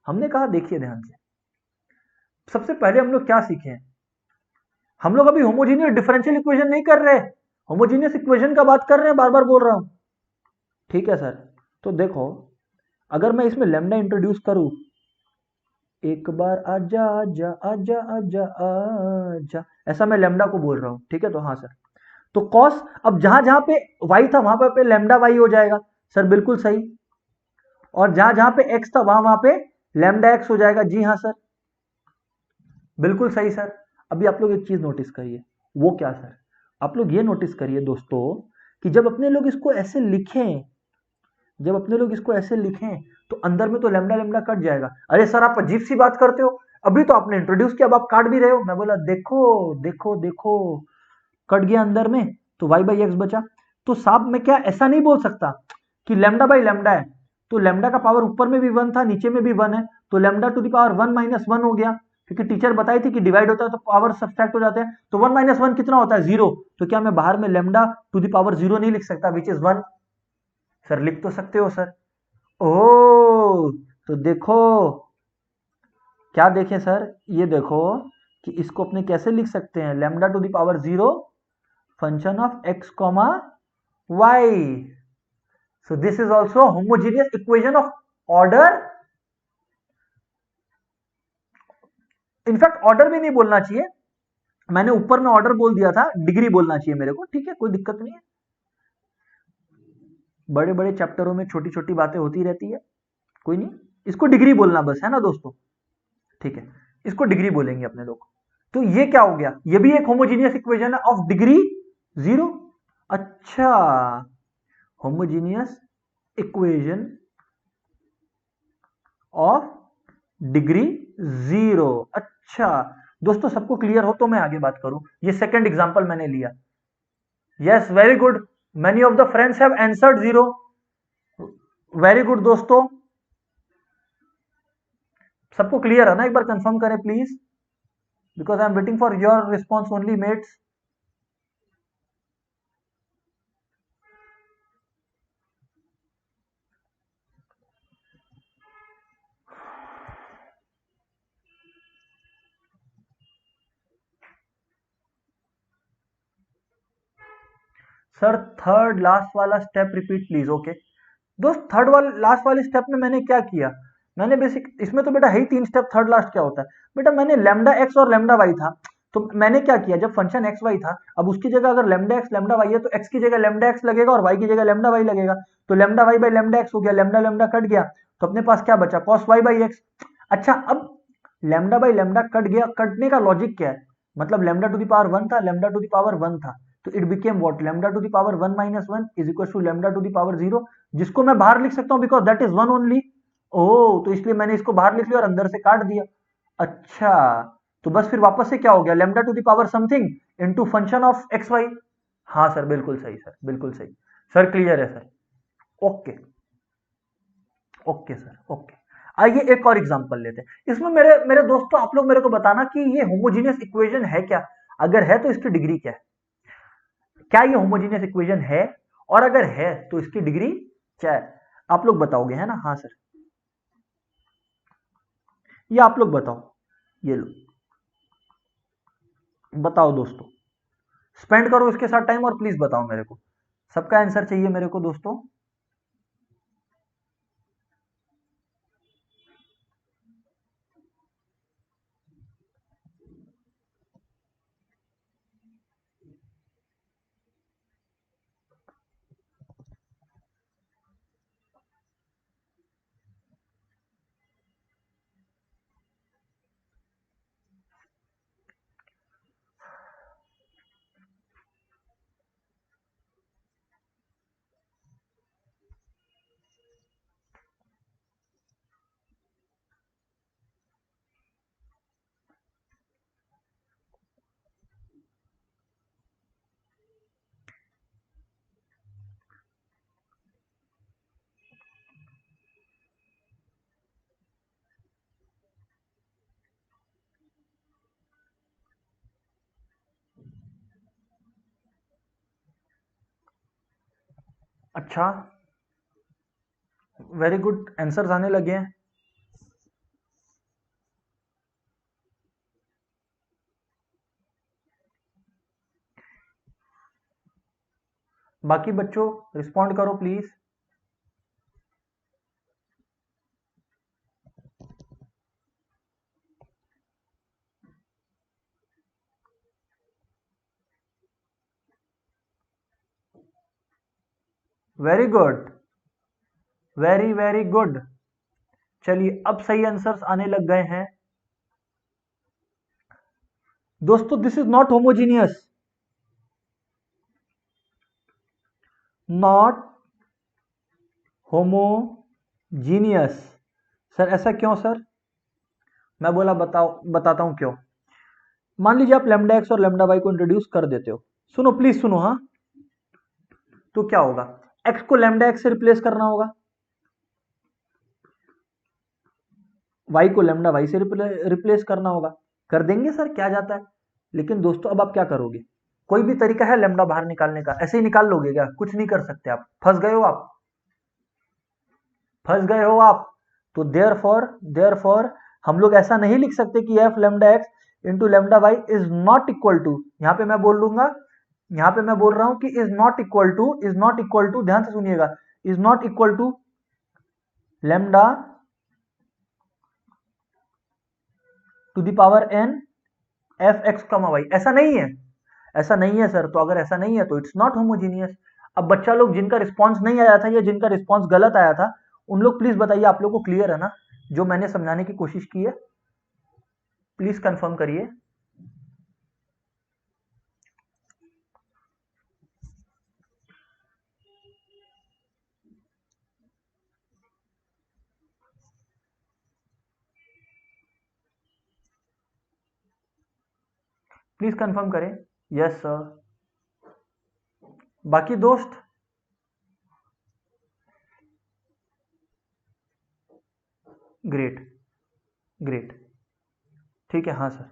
हमने कहा देखिए ध्यान से, सबसे पहले हम लोग क्या सीखे हैं, हम लोग अभी होमोजीनियस डिफरेंशियल इक्वेशन नहीं कर रहे, होमोजीनियस इक्वेशन का बात कर रहे हैं, बार बार बोल रहा हूं। ठीक है सर। तो देखो, अगर मैं इसमें लेमडा इंट्रोड्यूस करूं, एक बार आजा आजा आजा आजा आजा, ऐसा मैं लेमडा को बोल रहा हूं। ठीक है, तो हाँ सर, तो कॉस, अब जहां जहां पे वाई था वहां पे लेमडा वाई हो जाएगा। सर बिल्कुल सही। और जहां जहां पे एक्स था वहां वहां पे लेमडा एक्स हो जाएगा। जी हाँ सर, बिल्कुल सही सर। अभी आप लोग एक चीज नोटिस करिए। वो क्या सर? आप लोग ये नोटिस करिए दोस्तों, कि जब अपने लोग इसको ऐसे लिखें, जब अपने लोग इसको ऐसे लिखें, तो अंदर में तो लेमडा लेमडा कट जाएगा। अरे सर आप अजीब सी बात करते हो, अभी तो आपने इंट्रोड्यूस किया, अब आप काट भी रहे हो। मैं बोला देखो देखो देखो, कट गया अंदर में, तो वाई बाई एक्स बचा। तो साहब मैं क्या ऐसा नहीं बोल सकता कि लेमडा बाई लेमडा है, तो लेमडा का पावर ऊपर में भी वन था, नीचे में भी वन है, तो lambda to the power one minus one हो गया, क्योंकि टीचर बताई थी कि डिवाइड होता है तो पावर सब्सट्रैक्ट हो जाते हैं, तो वन माइनस वन कितना होता है? जीरो। तो क्या मैं बाहर में lambda to the power zero नहीं लिख सकता, विच इज वन? सर लिख तो सकते हो सर। ओ, तो देखो, क्या देखें सर, ये देखो कि इसको अपने कैसे लिख सकते हैं, lambda to the power zero function of x comma y. So this is also homogeneous equation of order, in fact order भी नहीं बोलना चाहिए, मैंने ऊपर में ऑर्डर बोल दिया था, डिग्री बोलना चाहिए मेरे को। ठीक है, कोई दिक्कत नहीं है, बड़े बड़े चैप्टरों में छोटी छोटी बातें होती रहती है, कोई नहीं, इसको डिग्री बोलना बस, है ना दोस्तों। ठीक है, इसको डिग्री बोलेंगे अपने लोग। तो ये क्या हो गया, ये भी एक होमोजीनियस इक्वेशन है ऑफ डिग्री जीरो। अच्छा, homogeneous equation of degree zero. अच्छा दोस्तों, सबको क्लियर हो तो मैं आगे बात करूं। ये सेकंड एग्जांपल मैंने लिया। Yes, very good, many of the friends have answered zero. Very good दोस्तों, सबको क्लियर है ना? एक बार कंफर्म करें please, because I am waiting for your response only mates. Sir third last वाला स्टेप रिपीट प्लीज। ओके दोस्त, third वाले लास्ट वाले स्टेप में मैंने क्या किया, मैंने बेसिक, इसमें तो बेटा है ही तीन स्टेप, थर्ड लास्ट क्या होता है बेटा, मैंने लेमडा एक्स और लेमडा वाई था, तो मैंने क्या किया, जब फंक्शन एक्स वाई था, अब उसकी जगह अगर लेमडा एक्स लेमडा वाई है, तो एक्स की जगह लेमडा एक्स लगेगा और वाई की जगह लेमडा वाई लगेगा, तो lambda y by lambda x हो गया, लेमडा लेमडा कट गया, तो अपने पास क्या बचा, कॉस वाई बाई एक्स। अच्छा, अब लेमडा बाई लेमडा कट गया, कटने का लॉजिक क्या है, मतलब lambda to the power one था, lambda to the power one था, तो it became what, lambda to the power one minus one is equal to lambda to the power zero, जिसको मैं बाहर लिख सकता हूं because that is one only. ओह, तो इसलिए मैंने इसको बाहर लिख लिया और अंदर से काट दिया। अच्छा, तो बस फिर वापस से क्या हो गया, lambda to the power something into function of x y. हाँ सर, बिल्कुल सही सर, बिल्कुल सही सर, क्लियर है sir. Okay, okay sir, okay. आइए एक और एग्जांपल लेते हैं। इसमें मेरे मेरे दोस्तों, आप लोग मेरे को बताना कि ये होमोजीनियस इक्वेशन है क्या, अगर है तो इसकी डिग्री क्या है, क्या ये होमोजीनियस इक्वेशन है, और अगर है तो इसकी डिग्री क्या है, आप लोग बताओगे, है ना? हाँ सर। ये आप लोग बताओ, ये लो बताओ दोस्तों, स्पेंड करो इसके साथ टाइम और प्लीज बताओ मेरे को, सबका आंसर चाहिए मेरे को दोस्तों। अच्छा, वेरी गुड, आंसर्स आने लगे हैं। बाकी बच्चों रिस्पॉन्ड करो please. Very good, very very good. चलिए अब सही आंसर्स आने लग गए हैं दोस्तों। This is not homogeneous, not homogeneous. Sir ऐसा क्यों सर? मैं बोला बताता हूं क्यों। मान लीजिए आप लेमडा एक्स और लेमडा वाई को इंट्रोड्यूस कर देते हो, सुनो प्लीज सुनो, हाँ। तो क्या होगा, एक्स को लेमडा एक्स से रिप्लेस करना होगा, वाई को लेमडा वाई से रिप्लेस करना होगा। कर देंगे सर, क्या जाता है। लेकिन दोस्तों अब आप क्या करोगे, कोई भी तरीका है लेमडा बाहर निकालने का? ऐसे ही निकाल लोगे क्या? कुछ नहीं कर सकते आप, फंस गए हो आप, फंस गए हो आप। तो देयर फॉर हम लोग ऐसा नहीं लिख सकते कि f lambda x into lambda y is not equal to, यहां पे मैं बोल लूंगा, यहां पे मैं बोल रहा हूं कि इज नॉट इक्वल टू, ध्यान से सुनिएगा, is not equal to lambda to the power n f x comma y. ऐसा नहीं है, ऐसा नहीं है सर। तो अगर ऐसा नहीं है तो इट्स नॉट होमोजीनियस। अब बच्चा लोग जिनका रिस्पांस नहीं आया था या जिनका रिस्पांस गलत आया था, उन लोग प्लीज बताइए, आप लोग को क्लियर है ना जो मैंने समझाने की कोशिश की है? प्लीज कंफर्म करिए। प्लीज कंफर्म करें, यस सर। बाकी दोस्त, ग्रेट ग्रेट, ठीक है, हाँ सर।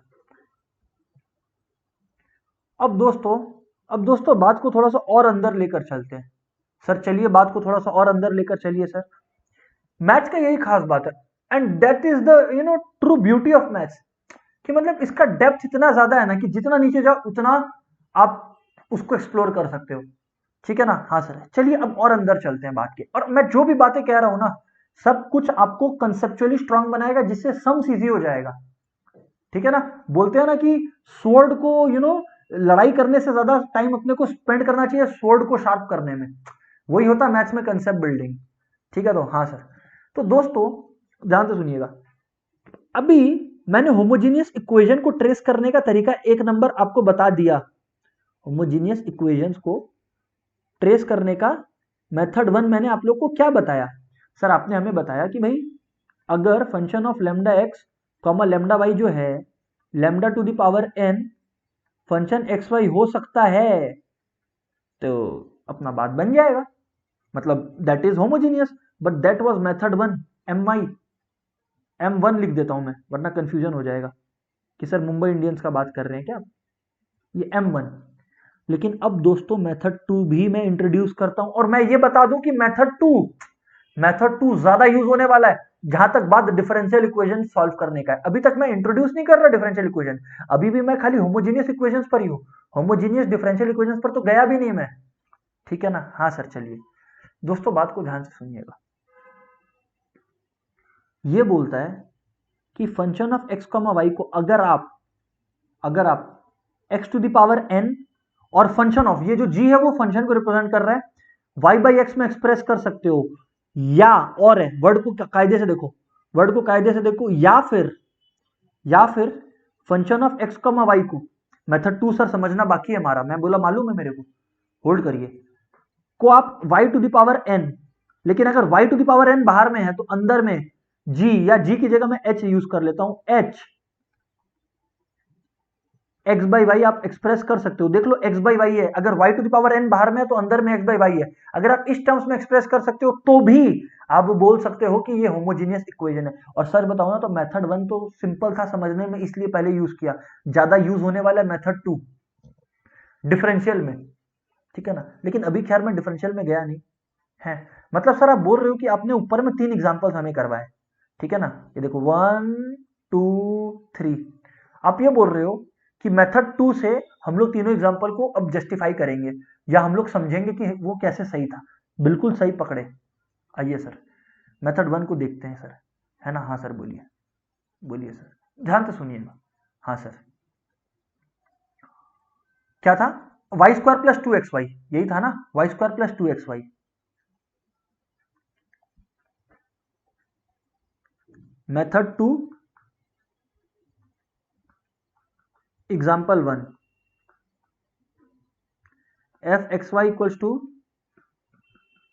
अब दोस्तों बात को थोड़ा सा और अंदर लेकर चलते हैं सर। चलिए बात को थोड़ा सा और अंदर लेकर चलिए सर। मैथ्स का यही खास बात है, and that is the true beauty of maths, कि मतलब इसका डेप्थ इतना ज्यादा है ना कि जितना नीचे जाओ उतना आप उसको एक्सप्लोर कर सकते हो। ठीक है ना? हाँ सर। चलिए अब और अंदर चलते हैं बात के, और मैं जो भी बातें कह रहा हूं ना, सब कुछ आपको कंसेप्चुअली स्ट्रांग बनाएगा, जिससे सम्स इजी हो जाएगा। ठीक है ना? बोलते हैं ना कि स्वॉर्ड को लड़ाई करने से ज्यादा टाइम अपने को स्पेंड करना चाहिए स्वॉर्ड को शार्प करने में। वही होता है मैथ्स में कंसेप्ट बिल्डिंग। ठीक है, तो हाँ सर। तो दोस्तों ध्यान से सुनिएगा, अभी मैंने होमोजीनियस इक्वेशन को ट्रेस करने का तरीका एक नंबर आपको बता दिया। होमोजीनियस इक्वेशंस को ट्रेस करने का मेथड वन मैंने आप लोग को क्या बताया? सर आपने हमें बताया कि भाई अगर function of lambda x comma lambda y जो है lambda to the power n function x y हो सकता है, तो अपना बात बन जाएगा, मतलब that is homogeneous. But that was method one, M1 लिख देता हूं मैं वरना कंफ्यूजन हो जाएगा कि सर मुंबई इंडियंस का बात कर रहे हैं क्या, ये M1। लेकिन अब दोस्तों मेथड टू भी मैं इंट्रोड्यूस करता हूं, और मैं ये बता दूं कि मेथड टू ज्यादा यूज होने वाला है। जहां तक बात डिफरेंशियल इक्वेशन सॉल्व करने का है, अभी तक मैं इंट्रोड्यूस नहीं कर रहा डिफरेंशियल इक्वेशन, अभी भी मैं खाली होमोजीनियस इक्वेशंस पर ही हूं, होमोजीनियस डिफरेंशियल इक्वेशंस पर तो गया भी नहीं मैं। ठीक है ना? हाँ सर, चलिए दोस्तों बात को ध्यान से सुनिएगा। ये बोलता है कि function of x comma y को अगर आप x to the power n और फंक्शन ऑफ, ये जो जी है वो फंक्शन को रिप्रेजेंट कर रहा है, वाई बाई एक्स में एक्सप्रेस कर सकते हो, या और है, वर्ड को कायदे से देखो, वर्ड को कायदे से देखो, या फिर function of x comma y को, मेथड 2 सर समझना बाकी है हमारा, मैं बोला मालूम है मेरे को, होल्ड करिए, को आप y to the power n, लेकिन अगर y to the power n बाहर में है तो अंदर में g, या g की जगह मैं h यूज कर लेता हूं, h x बाई वाई आप एक्सप्रेस कर सकते हो, देख लो x बाई वाई है, अगर y to the power n बाहर में है तो अंदर में x बाई वाई है, अगर आप इस टर्म्स में एक्सप्रेस कर सकते हो तो भी आप बोल सकते हो कि ये होमोजीनियस इक्वेशन है। और सर बताओ ना, तो मेथड 1 तो सिंपल था समझने में, इसलिए पहले यूज किया, ज्यादा यूज होने वाला है मेथड 2 डिफरेंशियल में, ठीक है ना? लेकिन अभी खैर मैं डिफरेंशियल में गया नहीं है। मतलब सर आप बोल रहे हो कि आपने ऊपर में 3 एग्जांपल्स हमें करवाए, ठीक है ना? ये देखो 1 2 3, आप ये बोल रहे हो कि मेथड 2 से हम लोग तीनों एग्जांपल को अब जस्टिफाई करेंगे, या हम लोग समझेंगे कि वो कैसे सही था। बिल्कुल सही पकड़े। आइए सर मेथड 1 को देखते हैं सर, है ना? हाँ सर बोलिए, बोलिए सर, ध्यान से सुनिएगा। हाँ सर, क्या था? वाई स्क्वायर प्लस 2xy, यही था ना? Y square plus 2xy। Method 2 example 1, f x y equals to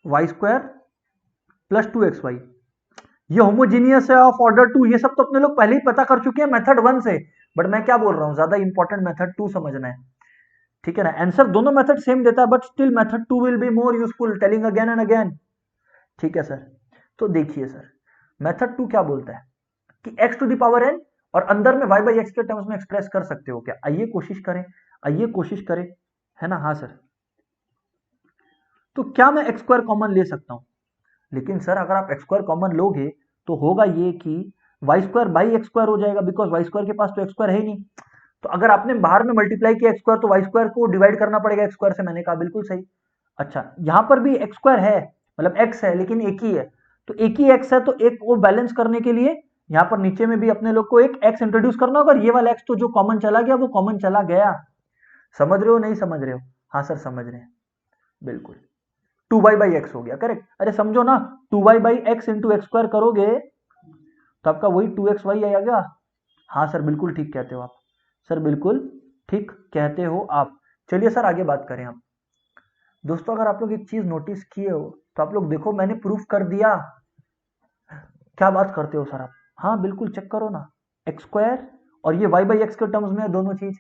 y square plus 2xy, ये होमोजीनियस है ऑफ ऑर्डर 2, ये सब तो अपने लोग पहले ही पता कर चुके हैं मेथड 1 से, बट मैं क्या बोल रहा हूं, ज्यादा इंपॉर्टेंट मेथड 2 समझना है, ठीक है ना? आंसर दोनों मेथड सेम देता है, but still method 2 will be more useful, telling again and again, ठीक है सर? तो देखिए सर, मेथड 2 क्या बोलता है कि x to the power n और अंदर में y बाई एक्स के टर्म्स में एक्सप्रेस कर सकते हो क्या? आइए कोशिश करें, आइए कोशिश करें, है ना? हाँ सर, तो क्या मैं एक्स स्क्वायर कॉमन ले सकता हूं? लेकिन सर अगर आप एक्स स्क्वायर कॉमन लोगे तो होगा ये कि y square by x square हो जाएगा, बिकॉज वाई स्क्वायर के पास तो एक्स स्क्वायर है ही नहीं। तो अगर आपने बाहर में मल्टीप्लाई किया एक्स स्क्वायर तो वाई स्क्वायर को डिवाइड करना पड़ेगा एक्स स्क्वायर से, मैंने कहा बिल्कुल सही। अच्छा, यहां पर भी एक्स स्क्वायर है, मतलब एक्स है लेकिन एक ही है, तो एक ही एक्स है तो एक वो बैलेंस करने के लिए यहां पर नीचे में भी अपने लोग को एक एक्स इंट्रोड्यूस करना होगा, ये वाला एक्स तो जो कॉमन चला गया वो कॉमन चला गया। समझ रहे हो नहीं समझ रहे हो? हाँ सर समझ रहे हैं, बिल्कुल। 2y बाई एक्स हो गया, करेक्ट। अरे समझो ना, 2y by x into x square करोगे तो आपका वही 2xy आएगा। हाँ सर बिल्कुल ठीक कहते हो आप, सर बिल्कुल ठीक कहते हो आप। चलिए सर आगे बात करें हम। दोस्तों अगर आप लोग एक चीज नोटिस किए हो तो आप लोग देखो, मैंने प्रूफ कर दिया। क्या बात करते हो सर आप? हाँ बिल्कुल चेक करो ना, एक्स स्क्वायर और ये वाई बाई एक्स के टर्म्स में है दोनों चीज,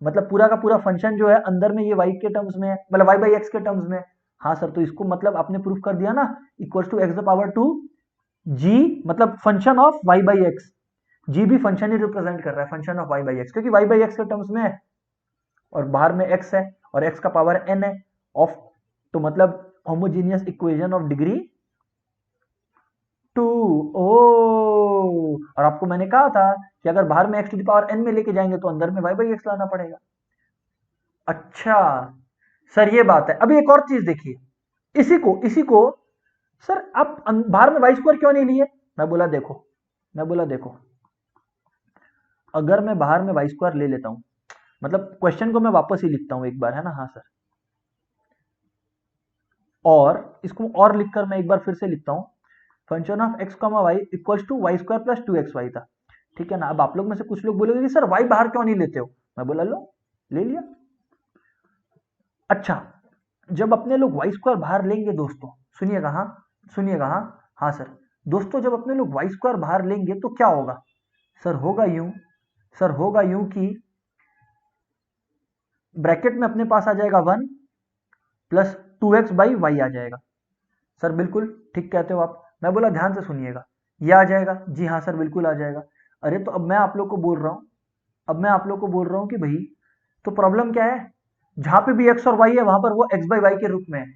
मतलब पूरा का पूरा फंक्शन जो है अंदर में ये वाई के टर्म्स में है, मतलब वाई बाई एक्स के टर्म्स में। हाँ सर, तो इसको मतलब आपने प्रूफ कर दिया ना, equals to x the power 2 G, मतलब function of Y by X, G भी फंक्शन ही रिप्रेजेंट कर रहा है, function of Y by X, क्योंकि वाई बाई एक्स के टर्म्स में है और बाहर में एक्स है और एक्स का पावर एन है ऑफ, तो मतलब होमोजीनियस इक्वेशन ऑफ डिग्री 2। ओ, और आपको मैंने कहा था कि अगर बाहर में x to the power n में लेके जाएंगे तो अंदर में वाई बाई एक्स लाना पड़ेगा। अच्छा सर ये बात है। अभी एक और चीज देखिए, इसी को सर आप बाहर में वाई स्क्वायर क्यों नहीं लिए? मैं बोला देखो, अगर मैं बाहर में वाई स्क्वायर ले लेता हूं, मतलब क्वेश्चन को मैं वापस ही लिखता हूं एक बार, है ना? हाँ सर, और इसको और लिखकर मैं एक बार फिर से लिखता हूं, function of x comma y equals to y square plus 2xy था, ठीक है ना? अब आप लोग में से कुछ लोग बोलेंगे कि सर वाई बाहर क्यों नहीं लेते हो? मैं बोला लो, ले लिया। अच्छा, जब अपने लोग वाई स्क्वायर बाहर लेंगे दोस्तों, सुनिएगा, हाँ सुनिएगा, हाँ हाँ सर, दोस्तों जब अपने लोग वाई स्क्वायर बाहर लेंगे तो क्या होगा? सर होगा यूं कि ब्रैकेट में अपने पास आ जाएगा 1 प्लस 2x बाई वाई आ जाएगा। सर बिल्कुल ठीक कहते हो आप। मैं बोला ध्यान से सुनिएगा, ये आ जाएगा, जी हाँ सर बिल्कुल आ जाएगा। अरे तो अब मैं आप लोग को बोल रहा हूं, कि भाई तो प्रॉब्लम क्या है, जहां पे भी एक्स और वाई है वहां पर वो एक्स बाई वाई के रूप में है,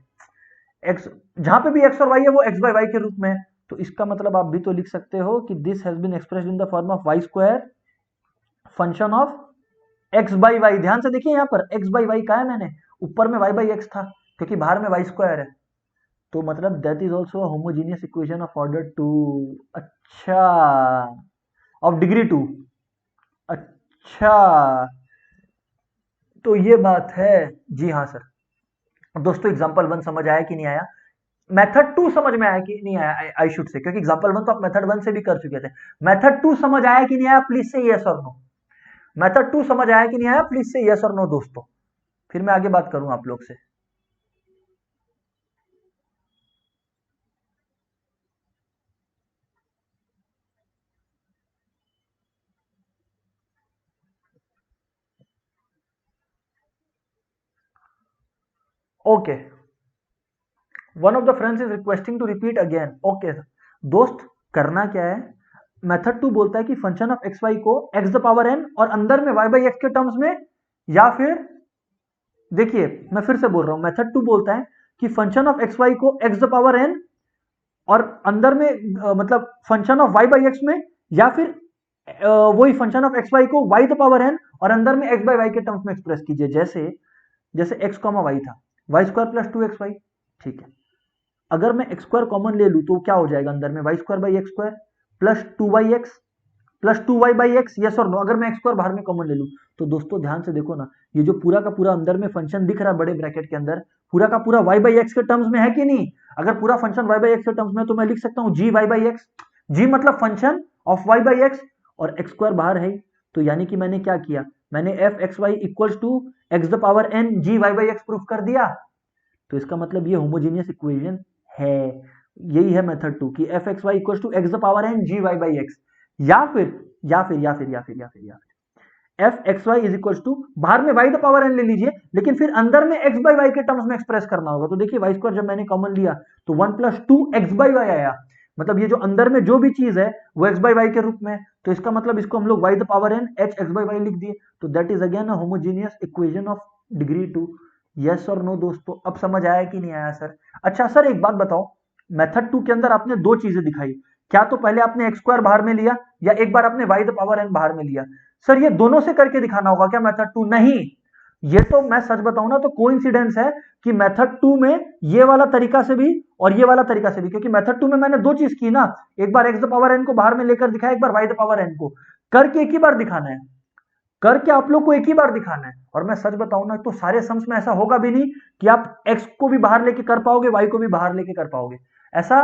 एक्स जहां पे भी एक्स और वाई है वो एक्स बाई वाई के रूप में है, तो इसका मतलब आप भी तो लिख सकते हो कि this has been expressed in the form of y square function of x by y. ध्यान से देखिए यहाँ पर एक्स बाई वाई कहा है मैंने, ऊपर में वाई बाई एक्स था क्योंकि बाहर में वाई स्क्वायर है, तो मतलब that is also homogeneous equation of order 2। अच्छा, ऑफ डिग्री 2। अच्छा, तो ये बात है। जी हाँ सर। दोस्तों एग्जाम्पल 1 समझ आया कि नहीं आया? मेथड 2 समझ में आया कि नहीं आया? आई शुड से, क्योंकि एग्जाम्पल 1 तो आप मेथड 1 से भी कर चुके थे। मेथड 2 समझ आया कि नहीं आया? प्लीज से यस और नो। मेथड 2 समझ आया कि नहीं आया? प्लीज से यस और नो दोस्तों, फिर मैं आगे बात करूं आप लोग से। Okay, one of the friends is requesting to repeat again. Okay दोस्त, करना क्या है, मेथड 2 बोलता है कि फंक्शन ऑफ एक्स वाई को एक्स द पावर एन और अंदर में वाई बाई एक्स के टर्म्स में, या फिर देखिए मैं फिर से बोल रहा हूं, मेथड 2 बोलता है कि फंक्शन ऑफ एक्स वाई को एक्स द पावर एन और अंदर में मतलब function of Y by x में, या फिर वही फंक्शन ऑफ एक्स वाई को वाई द पावर एन और अंदर में एक्स बाई वाई के टर्म्स में एक्सप्रेस कीजिए। जैसे जैसे एक्स कॉमा वाई था, वाई स्क्वायर प्लस 2xy, ठीक है। अगर मैं एक्स स्क्वायर कॉमन ले लूं तो क्या हो जाएगा अंदर में, y square by x square plus 2y(x) plus 2y/x, yes और नो। अगर मैं एक्स स्क्वायर बाहर में कॉमन ले लूं तो दोस्तों ध्यान से देखो ना, ये जो पूरा का पूरा अंदर में फंक्शन दिख रहा है बड़े ब्रैकेट के अंदर, पूरा का पूरा y/x के टर्म्स में है कि नहीं? अगर पूरा फंक्शन y/x के टर्म्स में है तो मैं लिख सकता हूं g y/x। g मतलब फंक्शन ऑफ y/x और एक्स स्क्वायर बाहर है, तो यानी कि मैंने क्या किया, मैंने f x y equals to x the power n g y by x proof कर दिया। तो इसका मतलब ये होमोजीनियस इक्वेशन है। यही है मेथड 2 कि f x y equals to x the power n g y by x, या फिर या फिर या फिर या फिर या फिर या फिर f x y is equals to, बाहर में वाई द पावर एन ले लीजिए लेकिन फिर अंदर में एक्स बाई वाई के टर्म्स में एक्सप्रेस करना होगा। तो देखिए वाई स्क्वायर जब मैंने कॉमन लिया तो 1+2 एक्स बाई वाई आया, मतलब ये जो अंदर में जो भी चीज है वो एक्स बाई वाई के रूप में, तो इसका मतलब इसको हम लोग y the power n h x by y लिख दिए। तो that is again a homogeneous equation of degree 2। Yes और नो दोस्तों, अब समझ आया कि नहीं आया सर? अच्छा सर एक बात बताओ, मेथड 2 के अंदर आपने दो चीजें दिखाई, क्या तो पहले आपने एक्स स्क्वायर बाहर में लिया या एक बार आपने वाई द पावर एन बाहर में लिया? सर ये दोनों से करके दिखाना होगा क्या मेथड 2? नहीं, ये तो मैं सच बताऊं ना तो कोइंसिडेंस है कि मेथड 2 में ये वाला तरीका से भी और ये वाला तरीका से भी, क्योंकि मेथड 2 में मैंने दो चीज की ना, एक बार एक्स द पावर एन को बाहर में लेकर दिखाया, एक बार वाई द पावर एन को करके एक ही बार दिखाना है, करके आप लोग को एक ही बार दिखाना है। और मैं सच बताऊं ना तो सारे सम्स में ऐसा होगा भी नहीं कि आप एक्स को भी बाहर लेके कर पाओगे, वाई को भी बाहर लेके कर पाओगे, ऐसा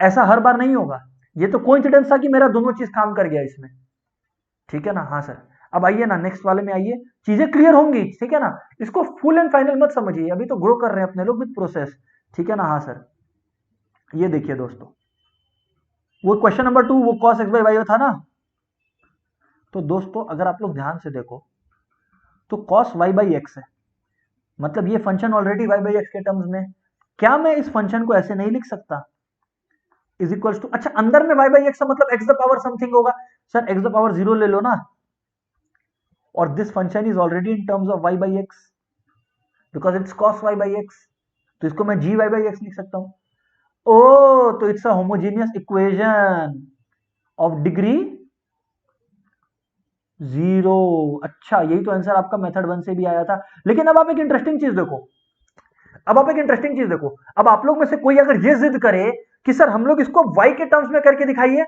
ऐसा हर बार नहीं होगा। ये तो कोइंसिडेंस था कि मेरा दोनों चीज काम कर गया इसमें, ठीक है ना? हाँ सर। अब आइए ना नेक्स्ट वाले में आइए, चीजें क्लियर होंगी, ठीक है ना? इसको फुल एंड फाइनल मत समझिए, अभी तो ग्रो कर रहे हैं अपने लोग विद प्रोसेस, ठीक है ना? हाँ सर। ये देखिए दोस्तों, वो क्वेश्चन नंबर 2 वो cos x बाई वाई था ना, तो दोस्तों अगर आप लोग ध्यान से देखो तो cos y बाई एक्स है, मतलब ये function already y by x के टर्म्स में, क्या मैं इस फंक्शन को ऐसे नहीं लिख सकता? इज इक्वल्स टू, अच्छा अंदर में y बाई एक्स मतलब एक्स द पावर समथिंग होगा, सर एक्स द पावर 0 ले लो ना, और this function is already in terms of y by x because it's cos y by x, तो इसको मैं जी वाई बाई एक्स लिख सकता हूं। ओ तो it's a homogeneous equation of degree 0। अच्छा यही तो आंसर आपका मेथड 1 से भी आया था। लेकिन अब आप एक इंटरेस्टिंग चीज देखो, अब आप एक इंटरेस्टिंग चीज देखो, अब आप लोग में से कोई अगर ये जिद करे कि सर हम लोग इसको y के टर्म्स में करके दिखाइए,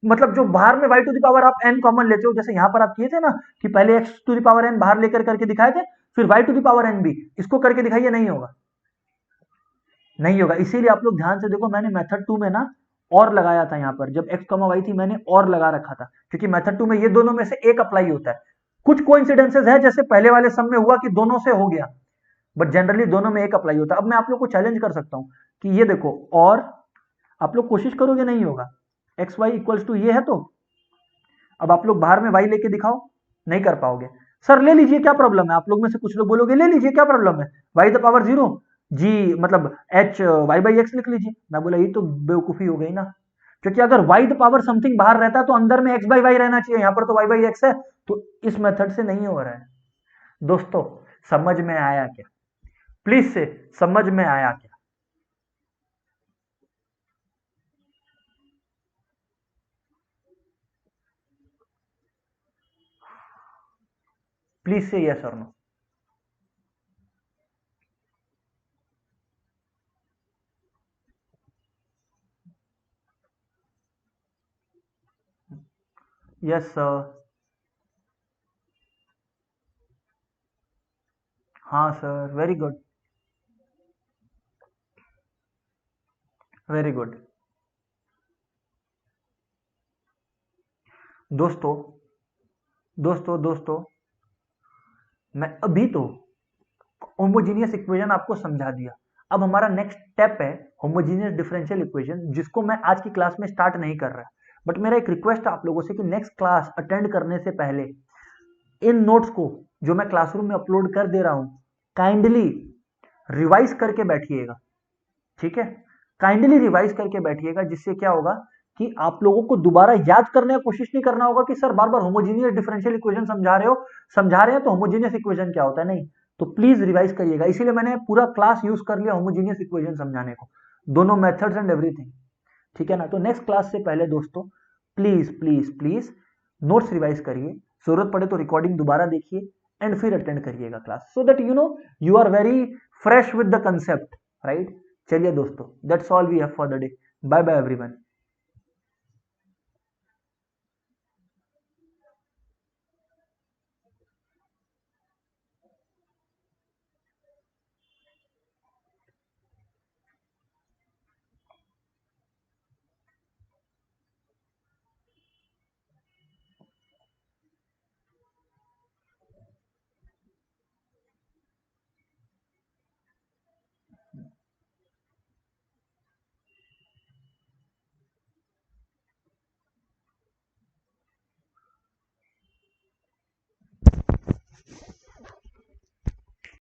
मतलब जो बाहर में y टू द पावर आप n कॉमन लेते हो, जैसे यहां पर आप किए थे ना कि पहले x to the power n बाहर लेकर करके दिखाए थे, फिर y to the power n भी, इसको करके दिखाइए, नहीं होगा, नहीं होगा। इसीलिए आप लोग ध्यान से देखो, मैंने मेथड 2 में ना और लगाया था, यहां पर जब x y थी मैंने और लगा रखा था, क्योंकि मेथड 2 में ये दोनों में से एक अप्लाई होता है। कुछ कोइंसिडेंसेस है जैसे पहले वाले सम में हुआ कि दोनों से हो गया, बट जनरली दोनों में एक अप्लाई होता है। अब मैं आप लोग को चैलेंज कर सकता हूं कि ये देखो, और आप लोग कोशिश करोगे नहीं होगा, एक्स वाई इक्वल्स टू ये है, तो अब आप लोग बाहर में वाई लेके दिखाओ, नहीं कर पाओगे। सर ले लीजिए क्या प्रॉब्लम है, आप लोग में से कुछ लोग बोलोगे ले लीजिए क्या प्रॉब्लम है, वाई द पावर 0 जी मतलब एच वाई बाई एक्स लिख लीजिए। मैं बोला ये तो बेवकूफी हो गई ना, क्योंकि अगर वाई द पावर समथिंग बाहर रहता तो अंदर में एक्स बाई वाई रहना चाहिए, यहां पर तो वाई बाई एक्स है, तो इस मेथड से नहीं हो रहा है। दोस्तों समझ में आया क्या? प्लीज से समझ में आया क्या? प्लीज से यस और नो। Yes sir. हाँ sir, very good, very good. दोस्तों दोस्तों दोस्तों, मैं अभी तो होमोजीनियस इक्वेशन आपको समझा दिया। अब हमारा नेक्स्ट स्टेप है होमोजीनियस डिफरेंशियल इक्वेशन, जिसको मैं आज की क्लास में स्टार्ट नहीं कर रहा। बट मेरा एक रिक्वेस्ट है आप लोगों से कि नेक्स्ट क्लास अटेंड करने से पहले इन नोट्स को जो मैं क्लासरूम में अपलोड कर दे रहा हूं, काइंडली रिवाइज करके बैठिएगा। ठीक है, काइंडली रिवाइज करके बैठिएगा, जिससे क्या होगा कि आप लोगों को दोबारा याद करने की कोशिश नहीं करना होगा कि सर बार बार होमोजीनियस डिफरेंशियल इक्वेशन समझा रहे हैं तो होमोजीनियस इक्वेशन क्या होता है। नहीं, तो प्लीज रिवाइज करिएगा। इसीलिए मैंने पूरा क्लास यूज कर लिया होमोजीनियस इक्वेशन समझाने को, दोनों मेथड्स एंड एवरीथिंग। ठीक है ना। तो नेक्स्ट क्लास से पहले दोस्तों please please please notes revise करिए, जरूरत पड़े तो रिकॉर्डिंग दोबारा देखिए एंड फिर अटेंड करिएगा class, so that you are very fresh with the concept, right. चलिए दोस्तों, that's all we have for the day. Bye bye everyone.